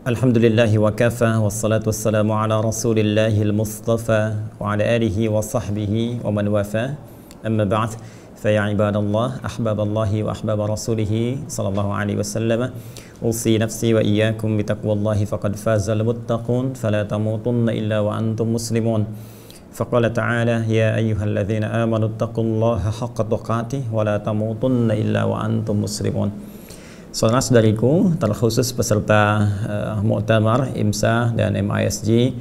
Alhamdulillahi wa kafa wassalatu wassalamu ala rasulillahil mustafa wa ala alihi wa sahbihi wa man wafa amma ba'd fa ya ibadallah ahbaballahi wa ahbaba rasulihi sallallahu alaihi wasallam usi nafsi wa iyyakum bitaqwallahi faqad fazal muttaqun fala tamutunna illa wa antum muslimun faqala ta'ala ya ayyuhalladzina amanu taqullaha haqqa tuqatih wa la tamutunna illa wa antum muslimun. Saudara-saudariku, terkhusus peserta Muktamar IMSA dan MISG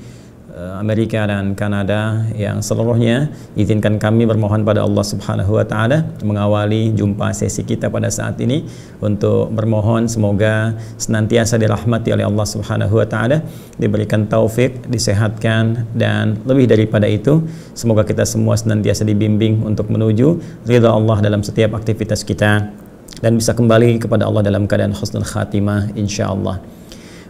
Amerika dan Kanada yang seluruhnya, izinkan kami bermohon pada Allah Subhanahu wa taala mengawali jumpa sesi kita pada saat ini untuk bermohon semoga senantiasa dirahmati oleh Allah Subhanahu wa taala, diberikan taufik, disehatkan, dan lebih daripada itu semoga kita semua senantiasa dibimbing untuk menuju ridha Allah dalam setiap aktivitas kita dan bisa kembali kepada Allah dalam keadaan husnul khatimah insyaallah.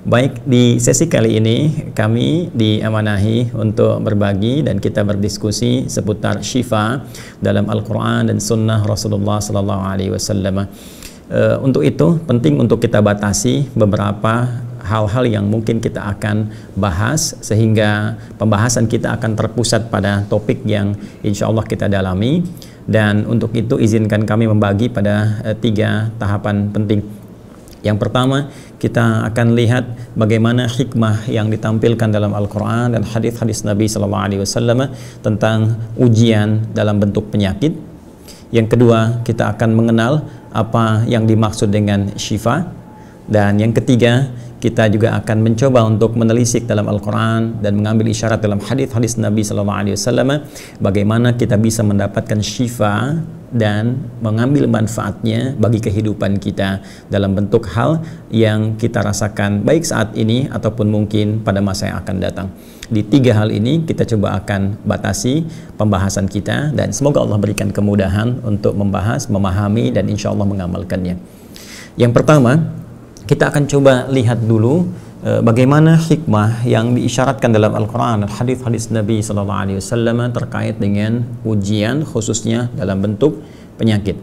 Baik, di sesi kali ini kami diamanahi untuk berbagi dan kita berdiskusi seputar syifa dalam Al-Quran dan Sunnah Rasulullah Sallallahu Alaihi Wasallam. Untuk itu penting untuk kita batasi beberapa hal-hal yang mungkin kita akan bahas sehingga pembahasan kita akan terpusat pada topik yang insya Allah kita dalami. Dan untuk itu izinkan kami membagi pada 3 tahapan penting. Yang pertama, kita akan lihat bagaimana hikmah yang ditampilkan dalam Al-Quran dan hadis-hadis Nabi Sallallahu Alaihi Wasallam tentang ujian dalam bentuk penyakit. Yang kedua, kita akan mengenal apa yang dimaksud dengan syifa. Dan yang ketiga, kita juga akan mencoba untuk menelisik dalam Al-Quran dan mengambil isyarat dalam hadis-hadis Nabi Sallallahu Alaihi Wasallam bagaimana kita bisa mendapatkan syifa dan mengambil manfaatnya bagi kehidupan kita dalam bentuk hal yang kita rasakan baik saat ini ataupun mungkin pada masa yang akan datang. Di 3 hal ini kita coba akan batasi pembahasan kita dan semoga Allah berikan kemudahan untuk membahas, memahami, dan insya Allah mengamalkannya. Yang pertama, kita akan coba lihat dulu bagaimana hikmah yang diisyaratkan dalam Al-Quran dan hadis-hadis Nabi Sallallahu Alaihi Wasallam terkait dengan ujian khususnya dalam bentuk penyakit.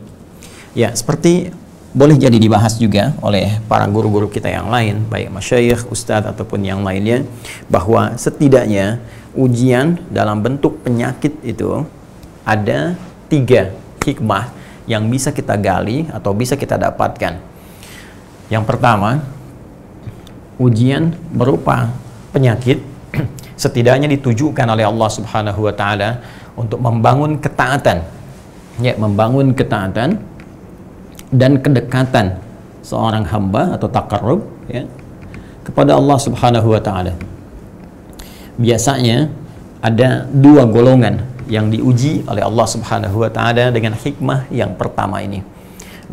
Ya, seperti boleh jadi dibahas juga oleh para guru-guru kita yang lain, baik masyayikh, ustadz ataupun yang lainnya, bahwa setidaknya ujian dalam bentuk penyakit itu ada 3 hikmah yang bisa kita gali atau bisa kita dapatkan. Yang pertama, ujian berupa penyakit setidaknya ditujukan oleh Allah Subhanahu wa taala untuk membangun ketaatan. Ya, membangun ketaatan dan kedekatan seorang hamba atau taqarrub ya kepada Allah Subhanahu wa taala. Biasanya ada 2 golongan yang diuji oleh Allah Subhanahu wa taala dengan hikmah yang pertama ini.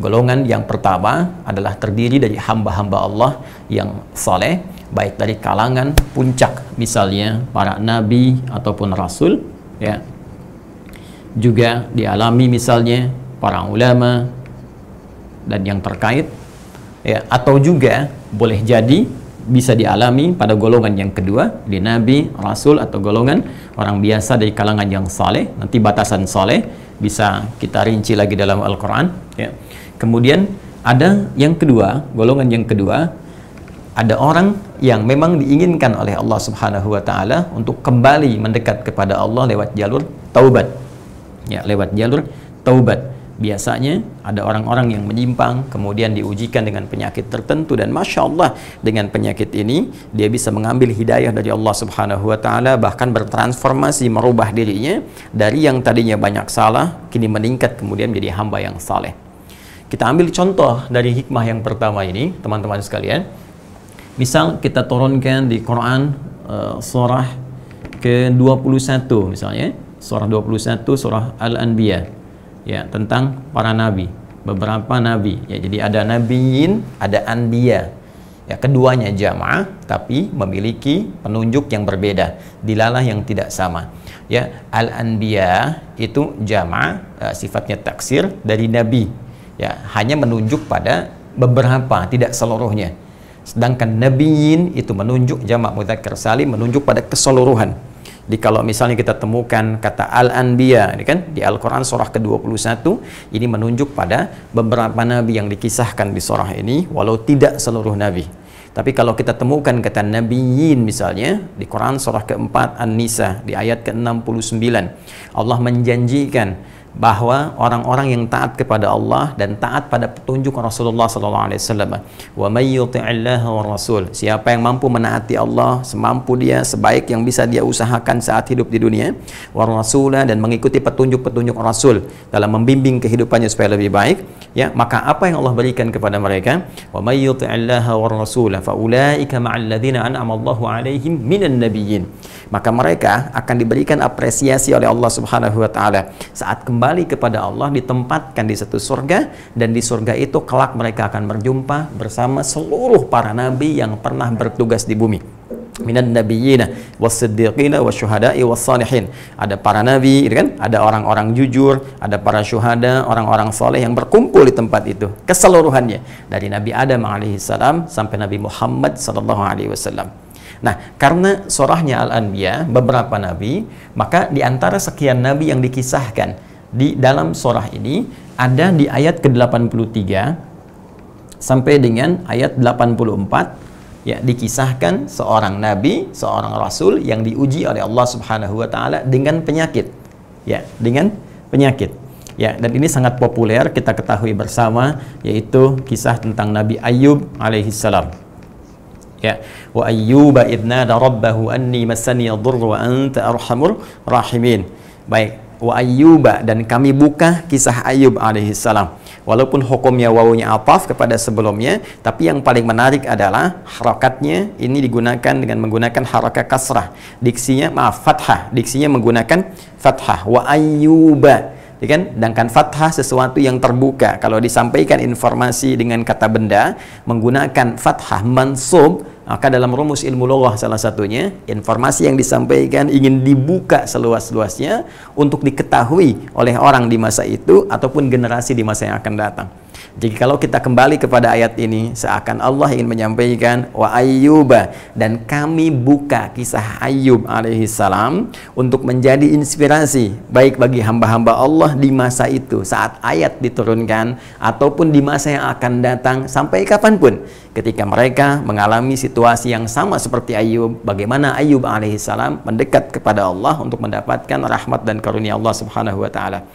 Golongan yang pertama adalah terdiri dari hamba-hamba Allah yang saleh, baik dari kalangan puncak misalnya para nabi ataupun rasul ya. Juga dialami misalnya para ulama dan yang terkait ya, atau juga boleh jadi bisa dialami pada golongan yang kedua, di nabi, rasul, atau golongan orang biasa dari kalangan yang saleh. Nanti batasan saleh bisa kita rinci lagi dalam Al-Quran ya. Kemudian ada yang kedua, golongan yang kedua, ada orang yang memang diinginkan oleh Allah Subhanahu wa taala untuk kembali mendekat kepada Allah lewat jalur taubat. Ya, lewat jalur taubat. Biasanya ada orang-orang yang menyimpang kemudian diujikan dengan penyakit tertentu dan Masya Allah dengan penyakit ini dia bisa mengambil hidayah dari Allah Subhanahu wa taala, bahkan bertransformasi, merubah dirinya dari yang tadinya banyak salah kini meningkat kemudian menjadi hamba yang saleh. Kita ambil contoh dari hikmah yang pertama ini, teman-teman sekalian. Misal kita turunkan di Quran surah ke-21 misalnya, surah 21 surah Al-Anbiya ya, tentang para nabi, beberapa nabi ya. Jadi ada nabiyin, ada anbiya. Ya, keduanya jamaah tapi memiliki penunjuk yang berbeda, dilalah yang tidak sama. Ya, Al-Anbiya itu jamaah, sifatnya taksir dari nabi. Ya, hanya menunjuk pada beberapa, tidak seluruhnya. Sedangkan nabiyin itu menunjuk jamak mudzakkar salim, menunjuk pada keseluruhan. Jadi kalau misalnya kita temukan kata Al-Anbiya, ini kan di Al-Quran surah ke-21, ini menunjuk pada beberapa nabi yang dikisahkan di surah ini, walau tidak seluruh nabi. Tapi kalau kita temukan kata nabiyyin misalnya di Quran surah keempat An-Nisa di ayat ke-69, Allah menjanjikan bahwa orang-orang yang taat kepada Allah dan taat pada petunjuk Rasulullah SAW, wa may yuti'illaha wa rasul, siapa yang mampu menaati Allah semampu dia, sebaik yang bisa dia usahakan saat hidup di dunia, wa rasulah, dan mengikuti petunjuk-petunjuk Rasul dalam membimbing kehidupannya supaya lebih baik, ya, maka apa yang Allah berikan kepada mereka, wa may yuti'illaha wa rasul fa ulaika ma'al ladzina an'ama Allahu 'alaihim minan nabiyyin, maka mereka akan diberikan apresiasi oleh Allah Subhanahu wa taala saat kembali kepada Allah, ditempatkan di satu surga, dan di surga itu kelak mereka akan berjumpa bersama seluruh para nabi yang pernah bertugas di bumi. Minan nabiyyina was-siddiqina wasyuhada'i was-salihin. Ada para nabi, kan? Ada orang-orang jujur, ada para syuhada, orang-orang saleh yang berkumpul di tempat itu keseluruhannya, dari Nabi Adam alaihissalam sampai Nabi Muhammad sallallahu alaihi wasallam. Nah, karena surahnya Al-Anbiya, beberapa nabi, maka di antara sekian nabi yang dikisahkan di dalam surah ini, ada di ayat ke-83 sampai dengan ayat 84, ya, dikisahkan seorang nabi, seorang rasul yang diuji oleh Allah Subhanahu wa taala dengan penyakit. Ya, dengan penyakit. Ya, dan ini sangat populer kita ketahui bersama, yaitu kisah tentang Nabi Ayub alaihissalam. Ya, wa ayyuba idnada rabbahu anni massani yadhurru wa anta arhamur rahimin. Baik, wa ayyuba, dan kami buka kisah Ayub alaihissalam. Walaupun hukumnya wawunya ataf kepada sebelumnya, tapi yang paling menarik adalah harakatnya ini digunakan dengan menggunakan harakat kasrah. Diksinya, fathah. Diksinya menggunakan fathah. Wa ayyuba. Ya kan? Sedangkan fathah sesuatu yang terbuka. Kalau disampaikan informasi dengan kata benda menggunakan fathah mansub, maka dalam rumus ilmu lughah salah satunya, informasi yang disampaikan ingin dibuka seluas-luasnya untuk diketahui oleh orang di masa itu ataupun generasi di masa yang akan datang. Jadi kalau kita kembali kepada ayat ini, seakan Allah ingin menyampaikan wa ayyuba, dan kami buka kisah Ayub alaihissalam untuk menjadi inspirasi baik bagi hamba-hamba Allah di masa itu saat ayat diturunkan ataupun di masa yang akan datang sampai kapanpun ketika mereka mengalami situasi yang sama seperti Ayub, bagaimana Ayub alaihissalam mendekat kepada Allah untuk mendapatkan rahmat dan karunia Allah Subhanahu wa taala.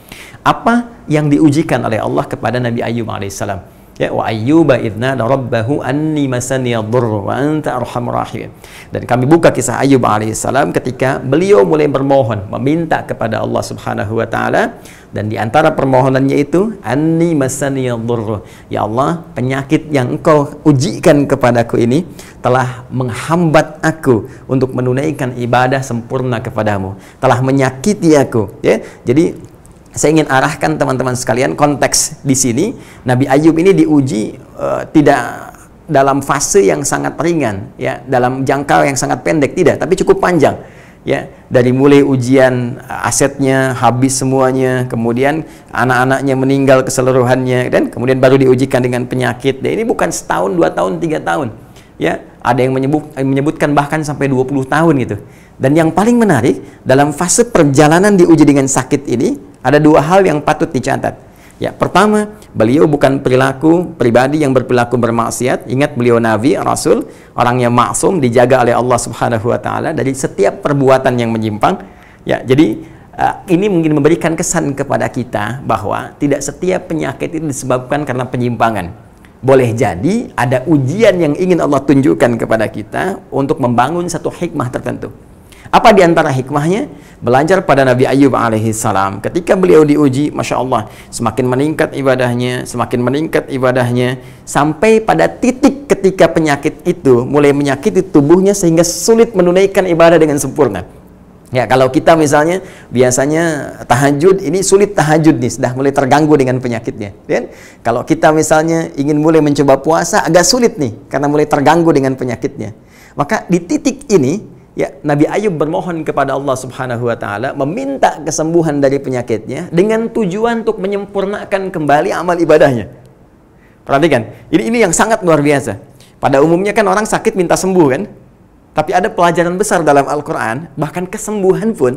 Apa yang diujikan oleh Allah kepada Nabi Ayub alaihissalam? Ya, wa ayyuba idna rabbahu anni masani yadhurru wa anta arhamur rahimin. Dan kami buka kisah Ayub alaihissalam ketika beliau mulai bermohon, meminta kepada Allah Subhanahu wa taala, dan di antara permohonannya itu anni masani yadhurru, ya Allah, penyakit yang Engkau ujikan kepadaku ini telah menghambat aku untuk menunaikan ibadah sempurna kepadamu, telah menyakiti aku, ya. Jadi saya ingin arahkan teman-teman sekalian, konteks di sini Nabi Ayub ini diuji tidak dalam fase yang sangat ringan, ya, dalam jangka yang sangat pendek, tidak, tapi cukup panjang, ya, dari mulai ujian asetnya habis semuanya, kemudian anak-anaknya meninggal keseluruhannya, dan kemudian baru diujikan dengan penyakit. Dan ini bukan setahun, 2 tahun, 3 tahun, ya, ada yang menyebutkan bahkan sampai 20 tahun gitu. Dan yang paling menarik, dalam fase perjalanan diuji dengan sakit ini ada 2 hal yang patut dicatat. Ya, pertama, beliau bukan perilaku pribadi yang berperilaku bermaksiat. Ingat, beliau nabi, rasul, orang yang maksum, dijaga oleh Allah Subhanahu wa taala dari setiap perbuatan yang menyimpang. Ya, jadi ini mungkin memberikan kesan kepada kita bahwa tidak setiap penyakit itu disebabkan karena penyimpangan. Boleh jadi ada ujian yang ingin Allah tunjukkan kepada kita untuk membangun satu hikmah tertentu. Apa di antara hikmahnya? Belajar pada Nabi Ayub alaihissalam. Ketika beliau diuji, Masya Allah, semakin meningkat ibadahnya, sampai pada titik ketika penyakit itu mulai menyakiti tubuhnya sehingga sulit menunaikan ibadah dengan sempurna. Ya, kalau kita misalnya biasanya tahajud, ini sulit tahajud nih, sudah mulai terganggu dengan penyakitnya. Dan kalau kita misalnya ingin mulai mencoba puasa, agak sulit nih, karena mulai terganggu dengan penyakitnya. Maka di titik ini, ya, Nabi Ayub bermohon kepada Allah Subhanahu wa taala, meminta kesembuhan dari penyakitnya dengan tujuan untuk menyempurnakan kembali amal ibadahnya. Perhatikan, ini yang sangat luar biasa. Pada umumnya kan orang sakit minta sembuh kan? Tapi ada pelajaran besar dalam Al-Qur'an, bahkan kesembuhan pun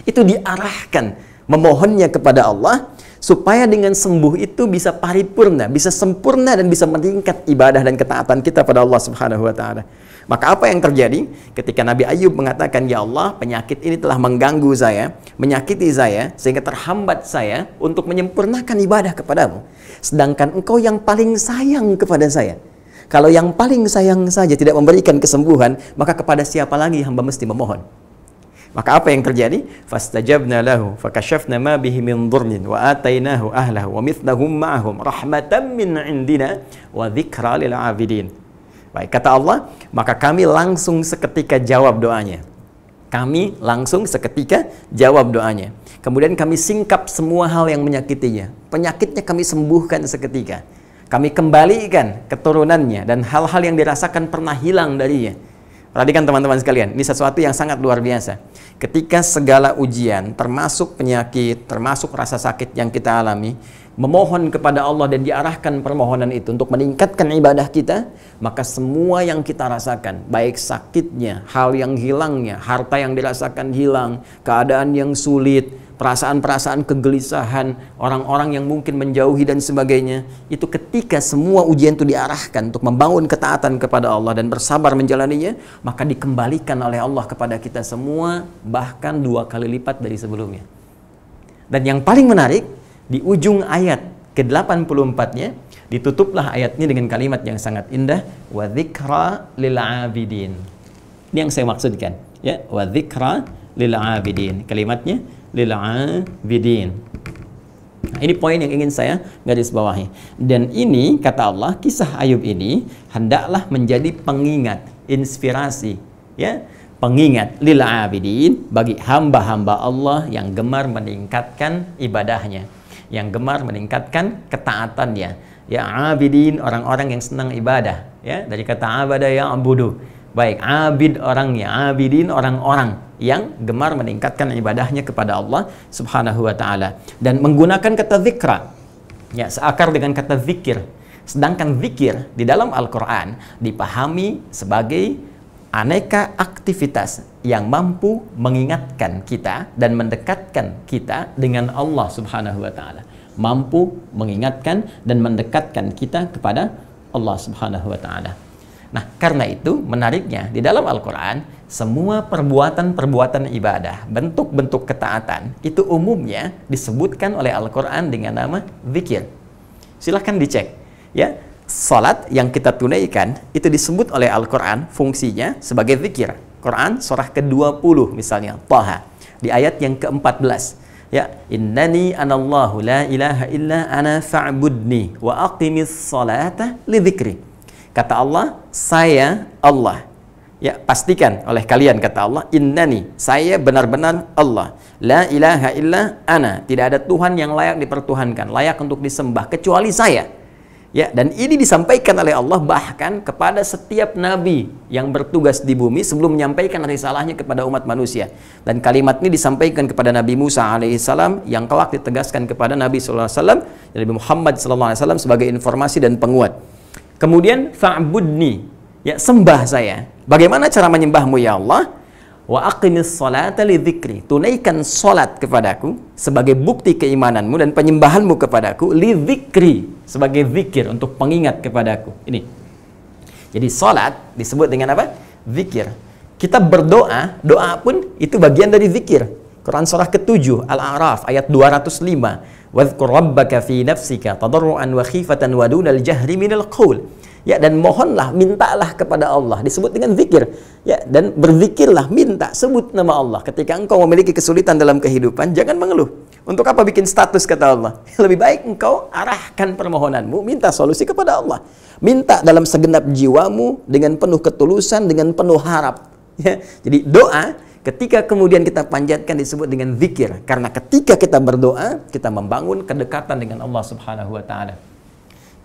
itu diarahkan memohonnya kepada Allah, supaya dengan sembuh itu bisa paripurna, bisa sempurna, dan bisa meningkat ibadah dan ketaatan kita pada Allah Subhanahu wa Ta'ala. Maka apa yang terjadi ketika Nabi Ayub mengatakan, ya Allah, penyakit ini telah mengganggu saya, menyakiti saya, sehingga terhambat saya untuk menyempurnakan ibadah kepadamu. Sedangkan engkau yang paling sayang kepada saya. Kalau yang paling sayang saja tidak memberikan kesembuhan, maka kepada siapa lagi hamba mesti memohon? Maka apa yang terjadi? Fastajabna lahu fakashafna ma bihi min dhurrin wa atainahu ahlahu wa mithlahum ma'ahum rahmatan min indina wa dzikra lil 'abidin. Baik, kata Allah, maka kami langsung seketika jawab doanya. Kami langsung seketika jawab doanya. Kemudian kami singkap semua hal yang menyakitinya. Penyakitnya kami sembuhkan seketika. Kami kembalikan keturunannya dan hal-hal yang dirasakan pernah hilang darinya. Perhatikan teman-teman sekalian, ini sesuatu yang sangat luar biasa. Ketika segala ujian, termasuk penyakit, termasuk rasa sakit yang kita alami, memohon kepada Allah dan diarahkan permohonan itu untuk meningkatkan ibadah kita, maka semua yang kita rasakan, baik sakitnya, hal yang hilangnya, harta yang dirasakan hilang, keadaan yang sulit, perasaan-perasaan kegelisahan, orang-orang yang mungkin menjauhi dan sebagainya, itu ketika semua ujian itu diarahkan untuk membangun ketaatan kepada Allah dan bersabar menjalaninya, maka dikembalikan oleh Allah kepada kita semua, bahkan 2 kali lipat dari sebelumnya. Dan yang paling menarik, di ujung ayat ke-84-nya, ditutuplah ayatnya dengan kalimat yang sangat indah, wa dzikra lil 'abidin. Ini yang saya maksudkan, ya, wa dzikra lil 'abidin. Kalimatnya lil 'abidin. Nah, ini poin yang ingin saya garis bawahi. Dan ini kata Allah, kisah Ayub ini hendaklah menjadi pengingat, inspirasi, ya, pengingat lil 'abidin, bagi hamba-hamba Allah yang gemar meningkatkan ibadahnya, yang gemar meningkatkan ketaatannya. Ya, 'abidin, orang-orang yang senang ibadah, ya, dari kata abada ya abudu. Baik, abid orangnya, 'abidin orang-orang yang gemar meningkatkan ibadahnya kepada Allah Subhanahu wa Ta'ala. Dan menggunakan kata zikra, ya, seakar dengan kata zikir. Sedangkan zikir di dalam Al-Quran dipahami sebagai aneka aktivitas yang mampu mengingatkan kita dan mendekatkan kita dengan Allah Subhanahu wa Ta'ala. Mampu mengingatkan dan mendekatkan kita kepada Allah Subhanahu wa Ta'ala. Nah, karena itu menariknya di dalam Al-Quran, semua perbuatan-perbuatan ibadah, bentuk-bentuk ketaatan, itu umumnya disebutkan oleh Al-Quran dengan nama zikir. Silahkan dicek, ya. Salat yang kita tunaikan itu disebut oleh Al-Quran fungsinya sebagai zikir. Quran surah ke-20 misalnya, Thaha, di ayat yang ke-14. Ya, innani anallahu la ilaha illa ana fa'budni wa aqimis salata li dzikri. Kata Allah, saya Allah. Ya, pastikan oleh kalian, kata Allah, innani, saya benar-benar Allah. La ilaha illa ana, tidak ada Tuhan yang layak dipertuhankan, layak untuk disembah kecuali saya. Ya, dan ini disampaikan oleh Allah bahkan kepada setiap nabi yang bertugas di bumi sebelum menyampaikan risalahnya kepada umat manusia. Dan kalimat ini disampaikan kepada Nabi Musa alaihissalam yang kelak ditegaskan kepada Nabi sallallahu alaihi wasallam, Nabi Muhammad sallallahu alaihi wasallam sebagai informasi dan penguat. Kemudian fa'budni, ya, sembah saya. Bagaimana cara menyembahmu ya Allah? Wa aqimis salata li dzikri, tunaikan salat kepadaku sebagai bukti keimananmu dan penyembahanmu kepadaku, li dzikri, sebagai zikir untuk pengingat kepadaku. Ini. Jadi salat disebut dengan apa? Zikir. Kita berdoa, doa pun itu bagian dari zikir. Quran surah ke-7 Al-A'raf ayat 205. Wadhkur rabbaka fi nafsika tadarruan wa khifatan wa dunal jahri minal qaul. Ya, dan mohonlah, mintalah kepada Allah, disebut dengan zikir. Ya, dan berzikirlah, minta, sebut nama Allah. Ketika engkau memiliki kesulitan dalam kehidupan, jangan mengeluh. Untuk apa bikin status, kata Allah? Lebih baik engkau arahkan permohonanmu, minta solusi kepada Allah. Minta dalam segenap jiwamu dengan penuh ketulusan, dengan penuh harap. Ya, jadi doa ketika kemudian kita panjatkan disebut dengan zikir. Karena ketika kita berdoa, kita membangun kedekatan dengan Allah Subhanahu wa Ta'ala.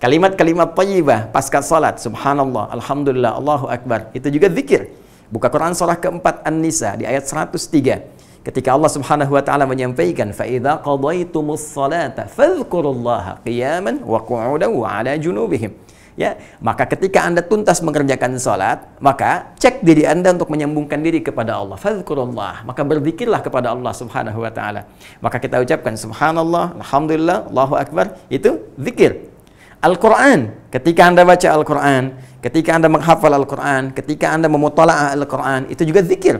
Kalimat-kalimat thayyibah pasca salat, subhanallah, alhamdulillah, Allahu akbar, itu juga zikir. Buka Quran surah ke-4 An-Nisa di ayat 103. Ketika Allah Subhanahu wa Ta'ala menyampaikan, fa idza qadaytumus salata fadhkurullaha qiyaman wa qu'udan wa 'ala junubihim. Ya, maka ketika Anda tuntas mengerjakan sholat, maka cek diri Anda untuk menyambungkan diri kepada Allah. Fadhkurullah, maka berzikirlah kepada Allah Subhanahu wa taala. Maka kita ucapkan subhanallah, alhamdulillah, Allahu akbar, itu zikir. Al-Qur'an, ketika Anda baca Al-Qur'an, ketika Anda menghafal Al-Qur'an, ketika Anda memutola'ah Al-Qur'an, itu juga zikir.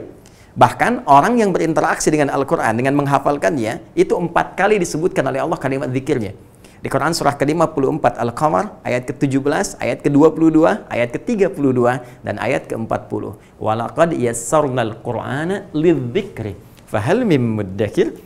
Bahkan orang yang berinteraksi dengan Al-Qur'an, dengan menghafalkannya, itu 4 kali disebutkan oleh Allah kalimat zikirnya. Di Quran surah ke-54 Al-Qamar ayat ke-17, ayat ke-22, ayat ke-32 dan ayat ke-40. Walaqad yassarnal Qur'ana lidzikri fahal mim muddakir.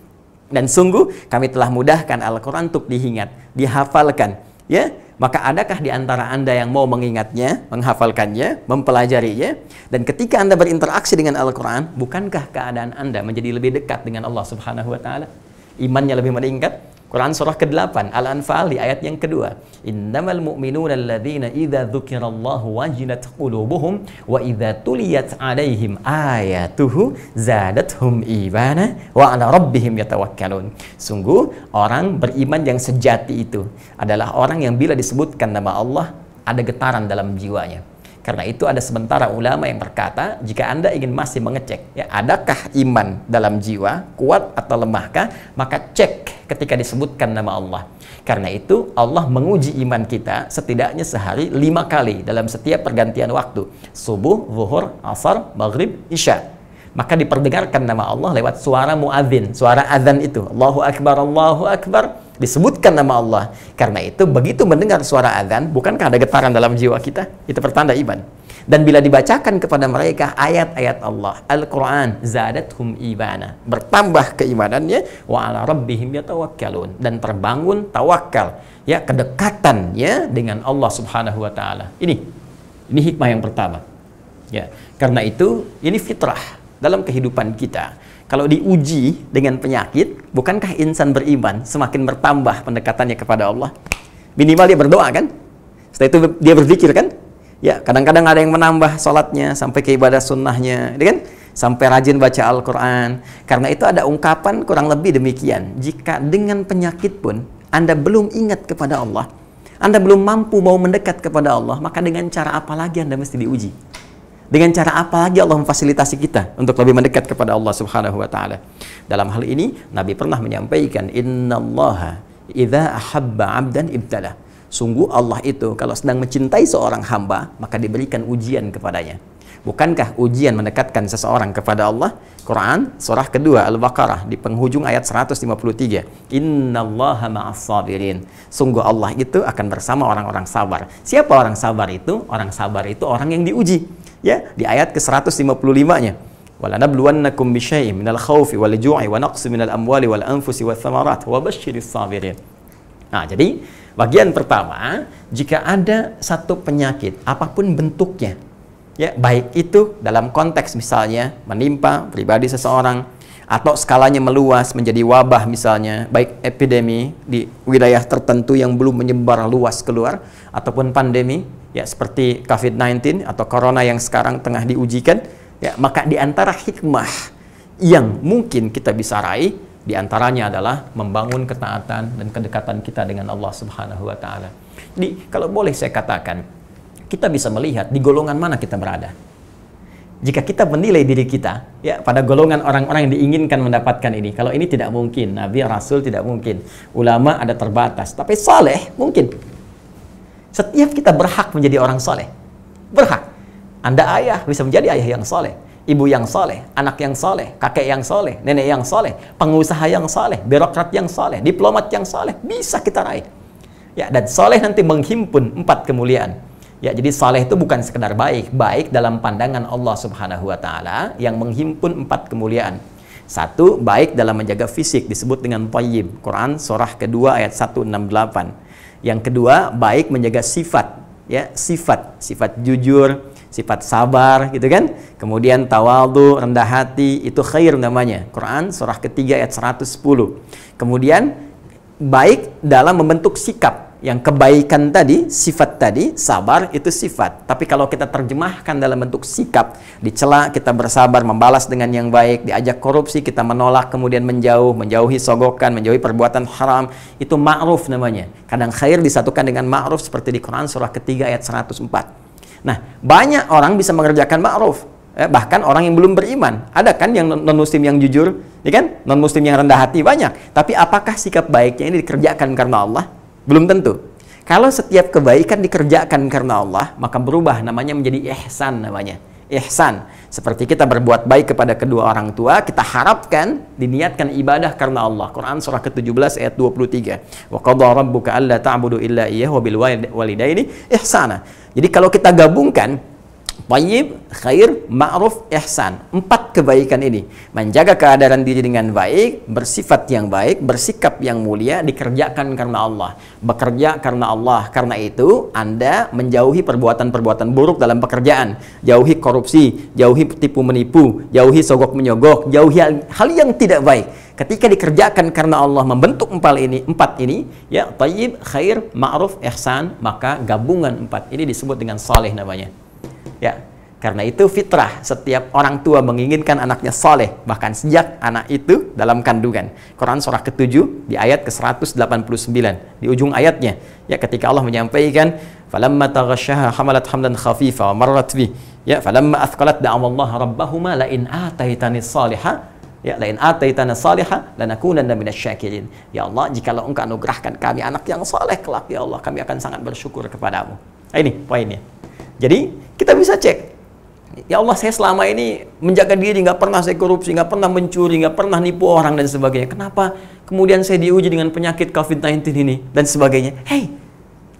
Dan sungguh kami telah mudahkan Al-Qur'an untuk diingat, dihafalkan. Ya, maka adakah di antara Anda yang mau mengingatnya, menghafalkannya, mempelajarinya? Dan ketika Anda berinteraksi dengan Al-Qur'an, bukankah keadaan Anda menjadi lebih dekat dengan Allah Subhanahu wa taala? Imannya lebih meningkat. Quran surah ke-8 Al-Anfal di ayat yang kedua. Innamal mu'minuna alladzina idza dzukirallahu wajilat qulubuhum wa idza tuliyat 'alaihim ayatuhu zadatuhum imana wa 'ala rabbihim yatawakkalun. Sungguh orang beriman yang sejati itu adalah orang yang bila disebutkan nama Allah ada getaran dalam jiwanya. Karena itu ada sementara ulama yang berkata, jika Anda ingin masih mengecek, ya, adakah iman dalam jiwa, kuat atau lemahkah, maka cek ketika disebutkan nama Allah. Karena itu Allah menguji iman kita setidaknya sehari 5 kali dalam setiap pergantian waktu. Subuh, zuhur, asar, maghrib, isya. Maka diperdengarkan nama Allah lewat suara muadzin, suara azan itu. Allahu Akbar, Allahu Akbar. Disebutkan nama Allah. Karena itu begitu mendengar suara azan, bukankah ada getaran dalam jiwa kita? Itu pertanda iman. Dan bila dibacakan kepada mereka ayat-ayat Allah, Al-Quran, zadathum imana, bertambah keimanannya, wa ala rabbihim yatawakkalun, dan terbangun tawakal, ya, kedekatannya dengan Allah Subhanahu wa taala. Ini hikmah yang pertama. Ya, karena itu ini fitrah dalam kehidupan kita. Kalau diuji dengan penyakit, bukankah insan beriman semakin bertambah pendekatannya kepada Allah? Minimal dia berdoa kan? Setelah itu dia berzikir kan? Ya, kadang-kadang ada yang menambah sholatnya sampai ke ibadah sunnahnya, kan? Sampai rajin baca Al-Quran. Karena itu ada ungkapan kurang lebih demikian. Jika dengan penyakit pun Anda belum ingat kepada Allah, Anda belum mampu mau mendekat kepada Allah, maka dengan cara apa lagi Anda mesti diuji? Dengan cara apa lagi Allah memfasilitasi kita untuk lebih mendekat kepada Allah Subhanahu wa taala? Dalam hal ini Nabi pernah menyampaikan, innallaha idza ahabba 'abdan ibtalah. Sungguh Allah itu kalau sedang mencintai seorang hamba, maka diberikan ujian kepadanya. Bukankah ujian mendekatkan seseorang kepada Allah? Quran surah kedua Al-Baqarah di penghujung ayat 153. Innallaha ma'as sabirin. Sungguh Allah itu akan bersama orang-orang sabar. Siapa orang sabar itu? Orang sabar itu orang yang diuji. Ya, di ayat ke-155-nya. Walanabluwannakum bisyai'in minal khaufi wal ju'i wa naqsin minal amwali wal anfusi wath thamarat wa basyiris sabirin. Nah, jadi bagian pertama, jika ada satu penyakit apapun bentuknya, ya, baik itu dalam konteks misalnya menimpa pribadi seseorang atau skalanya meluas menjadi wabah misalnya, baik epidemi di wilayah tertentu yang belum menyebar luas keluar ataupun pandemi, ya, seperti COVID-19 atau Corona yang sekarang tengah diujikan, ya, maka di antara hikmah yang mungkin kita bisa raih, di antaranya adalah membangun ketaatan dan kedekatan kita dengan Allah Subhanahu wa taala. Jadi, kalau boleh saya katakan, kita bisa melihat di golongan mana kita berada. Jika kita menilai diri kita, ya, pada golongan orang-orang yang diinginkan mendapatkan ini, kalau ini tidak mungkin, Nabi, Rasul tidak mungkin, ulama ada terbatas, tapi saleh mungkin. Setiap kita berhak menjadi orang soleh. Berhak. Anda ayah bisa menjadi ayah yang soleh, ibu yang soleh, anak yang soleh, kakek yang soleh, nenek yang soleh, pengusaha yang soleh, birokrat yang soleh, diplomat yang soleh. Bisa kita raih. Ya, dan soleh nanti menghimpun 4 kemuliaan. Ya, jadi soleh itu bukan sekedar baik. Baik dalam pandangan Allah Subhanahu wa taala yang menghimpun 4 kemuliaan. 1, baik dalam menjaga fisik disebut dengan thayyib. Quran surah kedua ayat 168. Yang kedua, baik menjaga sifat, ya, sifat jujur, sifat sabar, gitu kan? Kemudian tawadhu, rendah hati, itu khair namanya. Quran surah ketiga ayat 110. Kemudian baik dalam membentuk sikap, yang kebaikan tadi, sifat tadi, sabar itu sifat. Tapi kalau kita terjemahkan dalam bentuk sikap, dicela kita bersabar, membalas dengan yang baik, diajak korupsi kita menolak, kemudian menjauhi sogokan, menjauhi perbuatan haram, itu ma'ruf namanya. Kadang khair disatukan dengan ma'ruf seperti di Quran surah ketiga ayat 104. Nah, banyak orang bisa mengerjakan ma'ruf. Bahkan orang yang belum beriman. Ada kan yang non-muslim yang jujur, ya kan? Non-muslim yang rendah hati banyak. Tapi apakah sikap baiknya ini dikerjakan karena Allah? Belum tentu. Kalau setiap kebaikan dikerjakan karena Allah, maka berubah namanya menjadi ihsan namanya. Ihsan. Seperti kita berbuat baik kepada kedua orang tua, kita harapkan diniatkan ibadah karena Allah. Quran surah ke-17 ayat 23. Wa qadha rabbuka alla ta'budu illa iyyahu wa bil walidaini ihsana. Jadi kalau kita gabungkan thayyib, khair, ma'ruf, ihsan. 4 kebaikan ini. Menjaga keadaan diri dengan baik, bersifat yang baik, bersikap yang mulia, dikerjakan karena Allah. Bekerja karena Allah. Karena itu, Anda menjauhi perbuatan-perbuatan buruk dalam pekerjaan. Jauhi korupsi, jauhi tipu menipu, jauhi sogok menyogok, jauhi hal yang tidak baik. Ketika dikerjakan karena Allah membentuk 4 ini, ya, thayyib, khair, ma'ruf, ihsan, maka gabungan 4 ini disebut dengan saleh namanya. Ya, karena itu fitrah setiap orang tua menginginkan anaknya saleh, bahkan sejak anak itu dalam kandungan. Quran surah ke-7 di ayat ke-189 di ujung ayatnya, ya, ketika Allah menyampaikan falamma taghasyaha hamalat hamdan khafifa wa marrat bi, ya, falamma athqalat da'awallaha rabbahuma la in ataitani salihah, ya, la in ataitana salihah lanakunanna minasyakirin. Ya Allah, jikalau Engkau anugerahkan kami anak yang saleh kelak, ya Allah, kami akan sangat bersyukur kepadamu. Nah, ini poinnya. Jadi kita bisa cek, ya Allah, saya selama ini menjaga diri, nggak pernah saya korupsi, nggak pernah mencuri, nggak pernah nipu orang dan sebagainya. Kenapa kemudian saya diuji dengan penyakit COVID-19 ini dan sebagainya? Hei,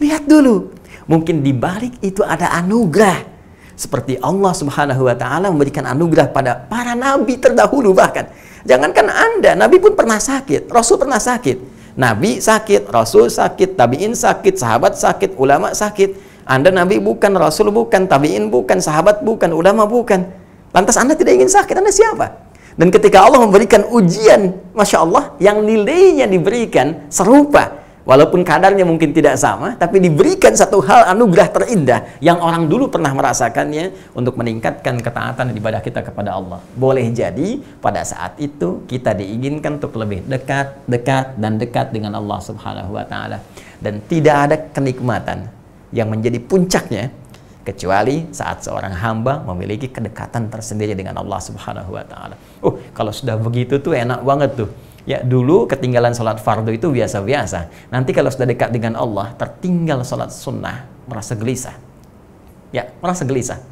lihat dulu, mungkin di balik itu ada anugerah. Seperti Allah Subhanahu wa Ta'ala memberikan anugerah pada para nabi terdahulu. Bahkan jangankan Anda, Nabi pun pernah sakit, Rasul pernah sakit. Nabi sakit, Rasul sakit, tabi'in sakit, sahabat sakit, ulama sakit. Anda Nabi bukan, Rasul bukan, tabi'in bukan, sahabat bukan, ulama bukan. Lantas Anda tidak ingin sakit, Anda siapa? Dan ketika Allah memberikan ujian, Masya Allah, yang nilainya diberikan serupa. Walaupun kadarnya mungkin tidak sama, tapi diberikan satu hal anugerah terindah yang orang dulu pernah merasakannya untuk meningkatkan ketaatan dan ibadah kita kepada Allah. Boleh jadi pada saat itu kita diinginkan untuk lebih dekat dengan Allah Subhanahu wa Ta'ala. Dan tidak ada kenikmatan yang menjadi puncaknya kecuali saat seorang hamba memiliki kedekatan tersendiri dengan Allah Subhanahu wa Ta'ala. Kalau sudah begitu tuh enak banget tuh. Ya, dulu ketinggalan sholat fardu itu biasa-biasa. Nanti kalau sudah dekat dengan Allah, tertinggal sholat sunnah, merasa gelisah. Ya, merasa gelisah.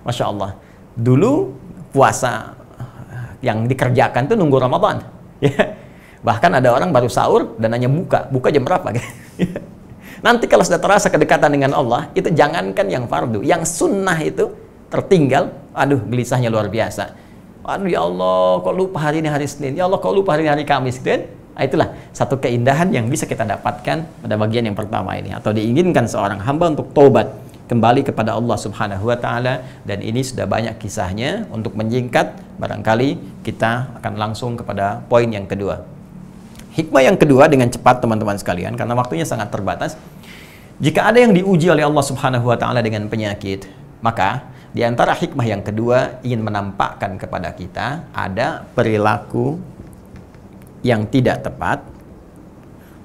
Masya Allah. Dulu puasa yang dikerjakan tuh nunggu Ramadan. Ya. Bahkan ada orang baru sahur dan hanya buka jam berapa? Nanti kalau sudah terasa kedekatan dengan Allah, itu jangankan yang fardu, yang sunnah itu tertinggal, aduh, gelisahnya luar biasa. Aduh, ya Allah, kok lupa hari ini hari Senin, ya Allah, kok lupa hari ini hari Kamis, gitu kan? Nah, itulah satu keindahan yang bisa kita dapatkan pada bagian yang pertama ini, atau diinginkan seorang hamba untuk tobat kembali kepada Allah Subhanahu wa Ta'ala. Dan ini sudah banyak kisahnya. Untuk menyingkat, barangkali kita akan langsung kepada poin yang kedua. Hikmah yang kedua dengan cepat teman-teman sekalian, karena waktunya sangat terbatas. Jika ada yang diuji oleh Allah Subhanahu wa Ta'ala dengan penyakit, maka di antara hikmah yang kedua ingin menampakkan kepada kita ada perilaku yang tidak tepat,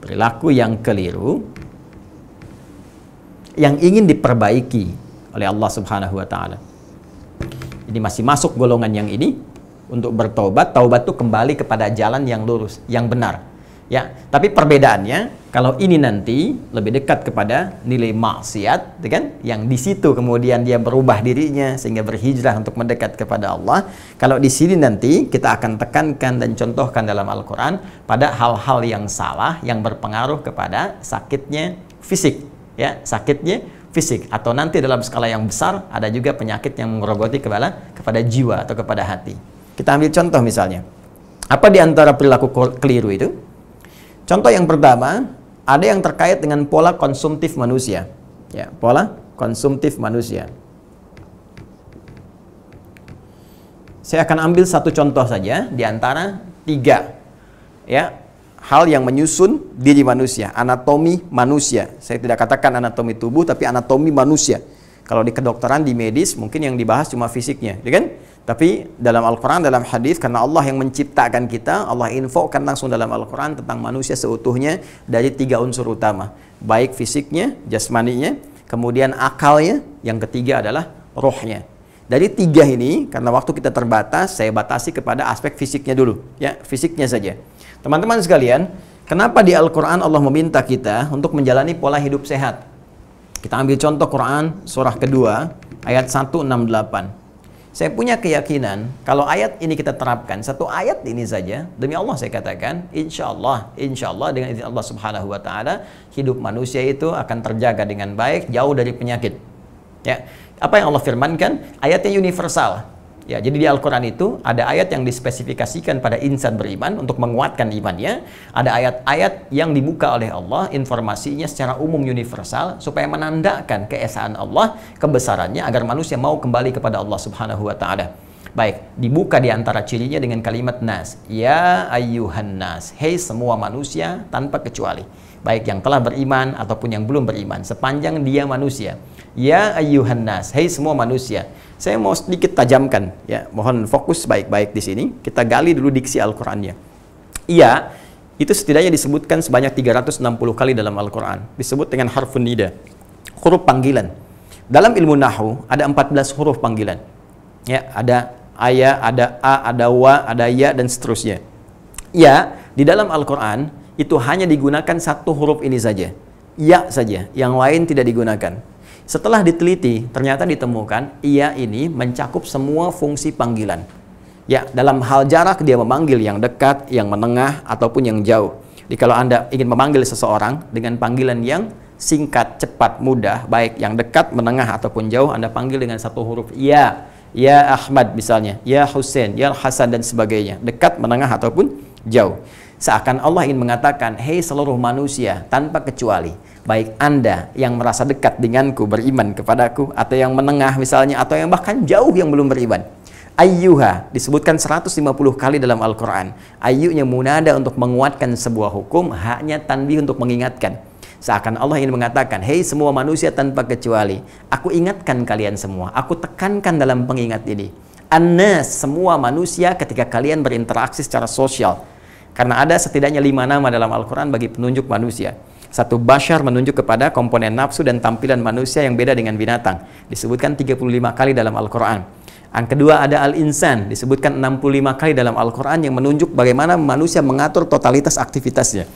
perilaku yang keliru, yang ingin diperbaiki oleh Allah Subhanahu wa Ta'ala. Ini masih masuk golongan yang ini. Untuk bertobat, taubat itu kembali kepada jalan yang lurus, yang benar. Ya, tapi perbedaannya, kalau ini nanti lebih dekat kepada nilai maksiat, kan? Yang di situ kemudian dia berubah dirinya sehingga berhijrah untuk mendekat kepada Allah. Kalau di sini nanti kita akan tekankan dan contohkan dalam Al-Quran pada hal-hal yang salah yang berpengaruh kepada sakitnya fisik, ya, sakitnya fisik, atau nanti dalam skala yang besar ada juga penyakit yang menggerogoti kepada jiwa atau kepada hati. Kita ambil contoh misalnya, apa di antara perilaku keliru itu? Contoh yang pertama, ada yang terkait dengan pola konsumtif manusia. Ya, pola konsumtif manusia. Saya akan ambil satu contoh saja di antara 3. Ya, hal yang menyusun diri manusia, anatomi manusia. Saya tidak katakan anatomi tubuh, tapi anatomi manusia. Kalau di kedokteran, di medis, mungkin yang dibahas cuma fisiknya, ya kan? Tapi dalam Al-Quran, dalam hadis, karena Allah yang menciptakan kita, Allah infokan langsung dalam Al-Quran tentang manusia seutuhnya dari 3 unsur utama. Baik fisiknya, jasmaninya, kemudian akalnya, yang ketiga adalah rohnya. Dari 3 ini, karena waktu kita terbatas, saya batasi kepada aspek fisiknya dulu. Ya, fisiknya saja. Teman-teman sekalian, kenapa di Al-Quran Allah meminta kita untuk menjalani pola hidup sehat? Kita ambil contoh Quran, surah kedua, ayat 168. Saya punya keyakinan, kalau ayat ini kita terapkan, satu ayat ini saja, demi Allah saya katakan, insya Allah dengan izin Allah Subhanahu wa Ta'ala, hidup manusia itu akan terjaga dengan baik, jauh dari penyakit. Ya, apa yang Allah firmankan? Ayatnya universal. Ya, jadi di Al-Quran itu ada ayat yang dispesifikasikan pada insan beriman untuk menguatkan imannya. Ada ayat-ayat yang dibuka oleh Allah, informasinya secara umum universal supaya menandakan keesaan Allah, kebesarannya agar manusia mau kembali kepada Allah Subhanahu wa Ta'ala. Baik, dibuka di antara cirinya dengan kalimat nas. Ya ayyuhan nas, hei semua manusia tanpa kecuali. Baik yang telah beriman ataupun yang belum beriman, sepanjang dia manusia. Ya ayyuhan nas, hei semua manusia. Saya mau sedikit tajamkan, ya, mohon fokus baik-baik di sini. Kita gali dulu diksi Al-Qur'annya. Iya, itu setidaknya disebutkan sebanyak 360 kali dalam Al-Qur'an. Disebut dengan harfun nida, huruf panggilan. Dalam ilmu nahwu ada 14 huruf panggilan. Ya, ada aya, ada a, ada wa, ada ya dan seterusnya. Ya, di dalam Al-Qur'an itu hanya digunakan satu huruf ini saja. Ya saja, yang lain tidak digunakan. Setelah diteliti, ternyata ditemukan ia ini mencakup semua fungsi panggilan. Ya, dalam hal jarak dia memanggil yang dekat, yang menengah, ataupun yang jauh. Jadi kalau Anda ingin memanggil seseorang dengan panggilan yang singkat, cepat, mudah, baik yang dekat, menengah, ataupun jauh, Anda panggil dengan satu huruf ya. Ya Ahmad misalnya, ya Hussein, ya Hasan dan sebagainya. Dekat, menengah, ataupun jauh. Seakan Allah ingin mengatakan, hei seluruh manusia tanpa kecuali, baik Anda yang merasa dekat denganku, beriman kepadaku, atau yang menengah misalnya, atau yang bahkan jauh yang belum beriman. Ayyuha disebutkan 150 kali dalam Al-Quran. Ayyunya munada untuk menguatkan sebuah hukum, haknya tanbih untuk mengingatkan. Seakan Allah ingin mengatakan, hei semua manusia tanpa kecuali, aku ingatkan kalian semua, aku tekankan dalam pengingat ini. An-nas, semua manusia ketika kalian berinteraksi secara sosial. Karena ada setidaknya 5 nama dalam Al-Quran bagi penunjuk manusia. Satu, bashar menunjuk kepada komponen nafsu dan tampilan manusia yang beda dengan binatang. Disebutkan 35 kali dalam Al-Quran. Yang kedua ada al-insan. Disebutkan 65 kali dalam Al-Quran yang menunjuk bagaimana manusia mengatur totalitas aktivitasnya.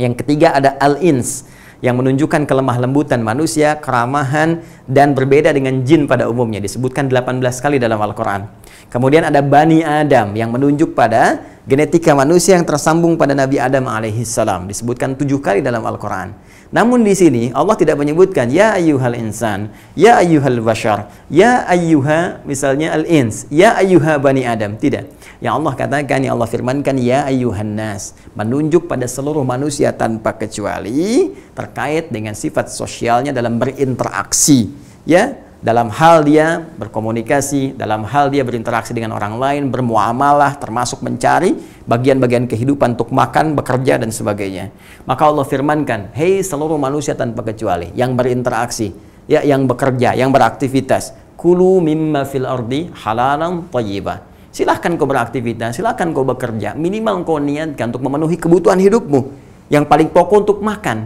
Yang ketiga ada al-ins, yang menunjukkan kelemah lembutan manusia, keramahan, dan berbeda dengan jin pada umumnya. Disebutkan 18 kali dalam Al-Quran. Kemudian ada Bani Adam yang menunjuk pada genetika manusia yang tersambung pada Nabi Adam alaihissalam. Disebutkan 7 kali dalam Al-Quran. Namun di sini Allah tidak menyebutkan ya ayyuhal insan, ya ayyuhal bashar, ya ayyuha misalnya al-ins, ya ayyuha Bani Adam. Tidak. Yang Allah katakan, yang Allah firmankan ya ayyuhan nas, menunjuk pada seluruh manusia tanpa kecuali terkait dengan sifat sosialnya dalam berinteraksi. Ya, dalam hal dia berkomunikasi, dalam hal dia berinteraksi dengan orang lain, bermuamalah, termasuk mencari bagian-bagian kehidupan untuk makan, bekerja, dan sebagainya. Maka Allah firmankan, hei seluruh manusia tanpa kecuali, yang berinteraksi, ya, yang bekerja, yang beraktivitas, kulu mimma fil ardi halalan thayyibah. Silahkan kau beraktivitas, silahkan kau bekerja, minimal kau niatkan untuk memenuhi kebutuhan hidupmu, yang paling pokok untuk makan.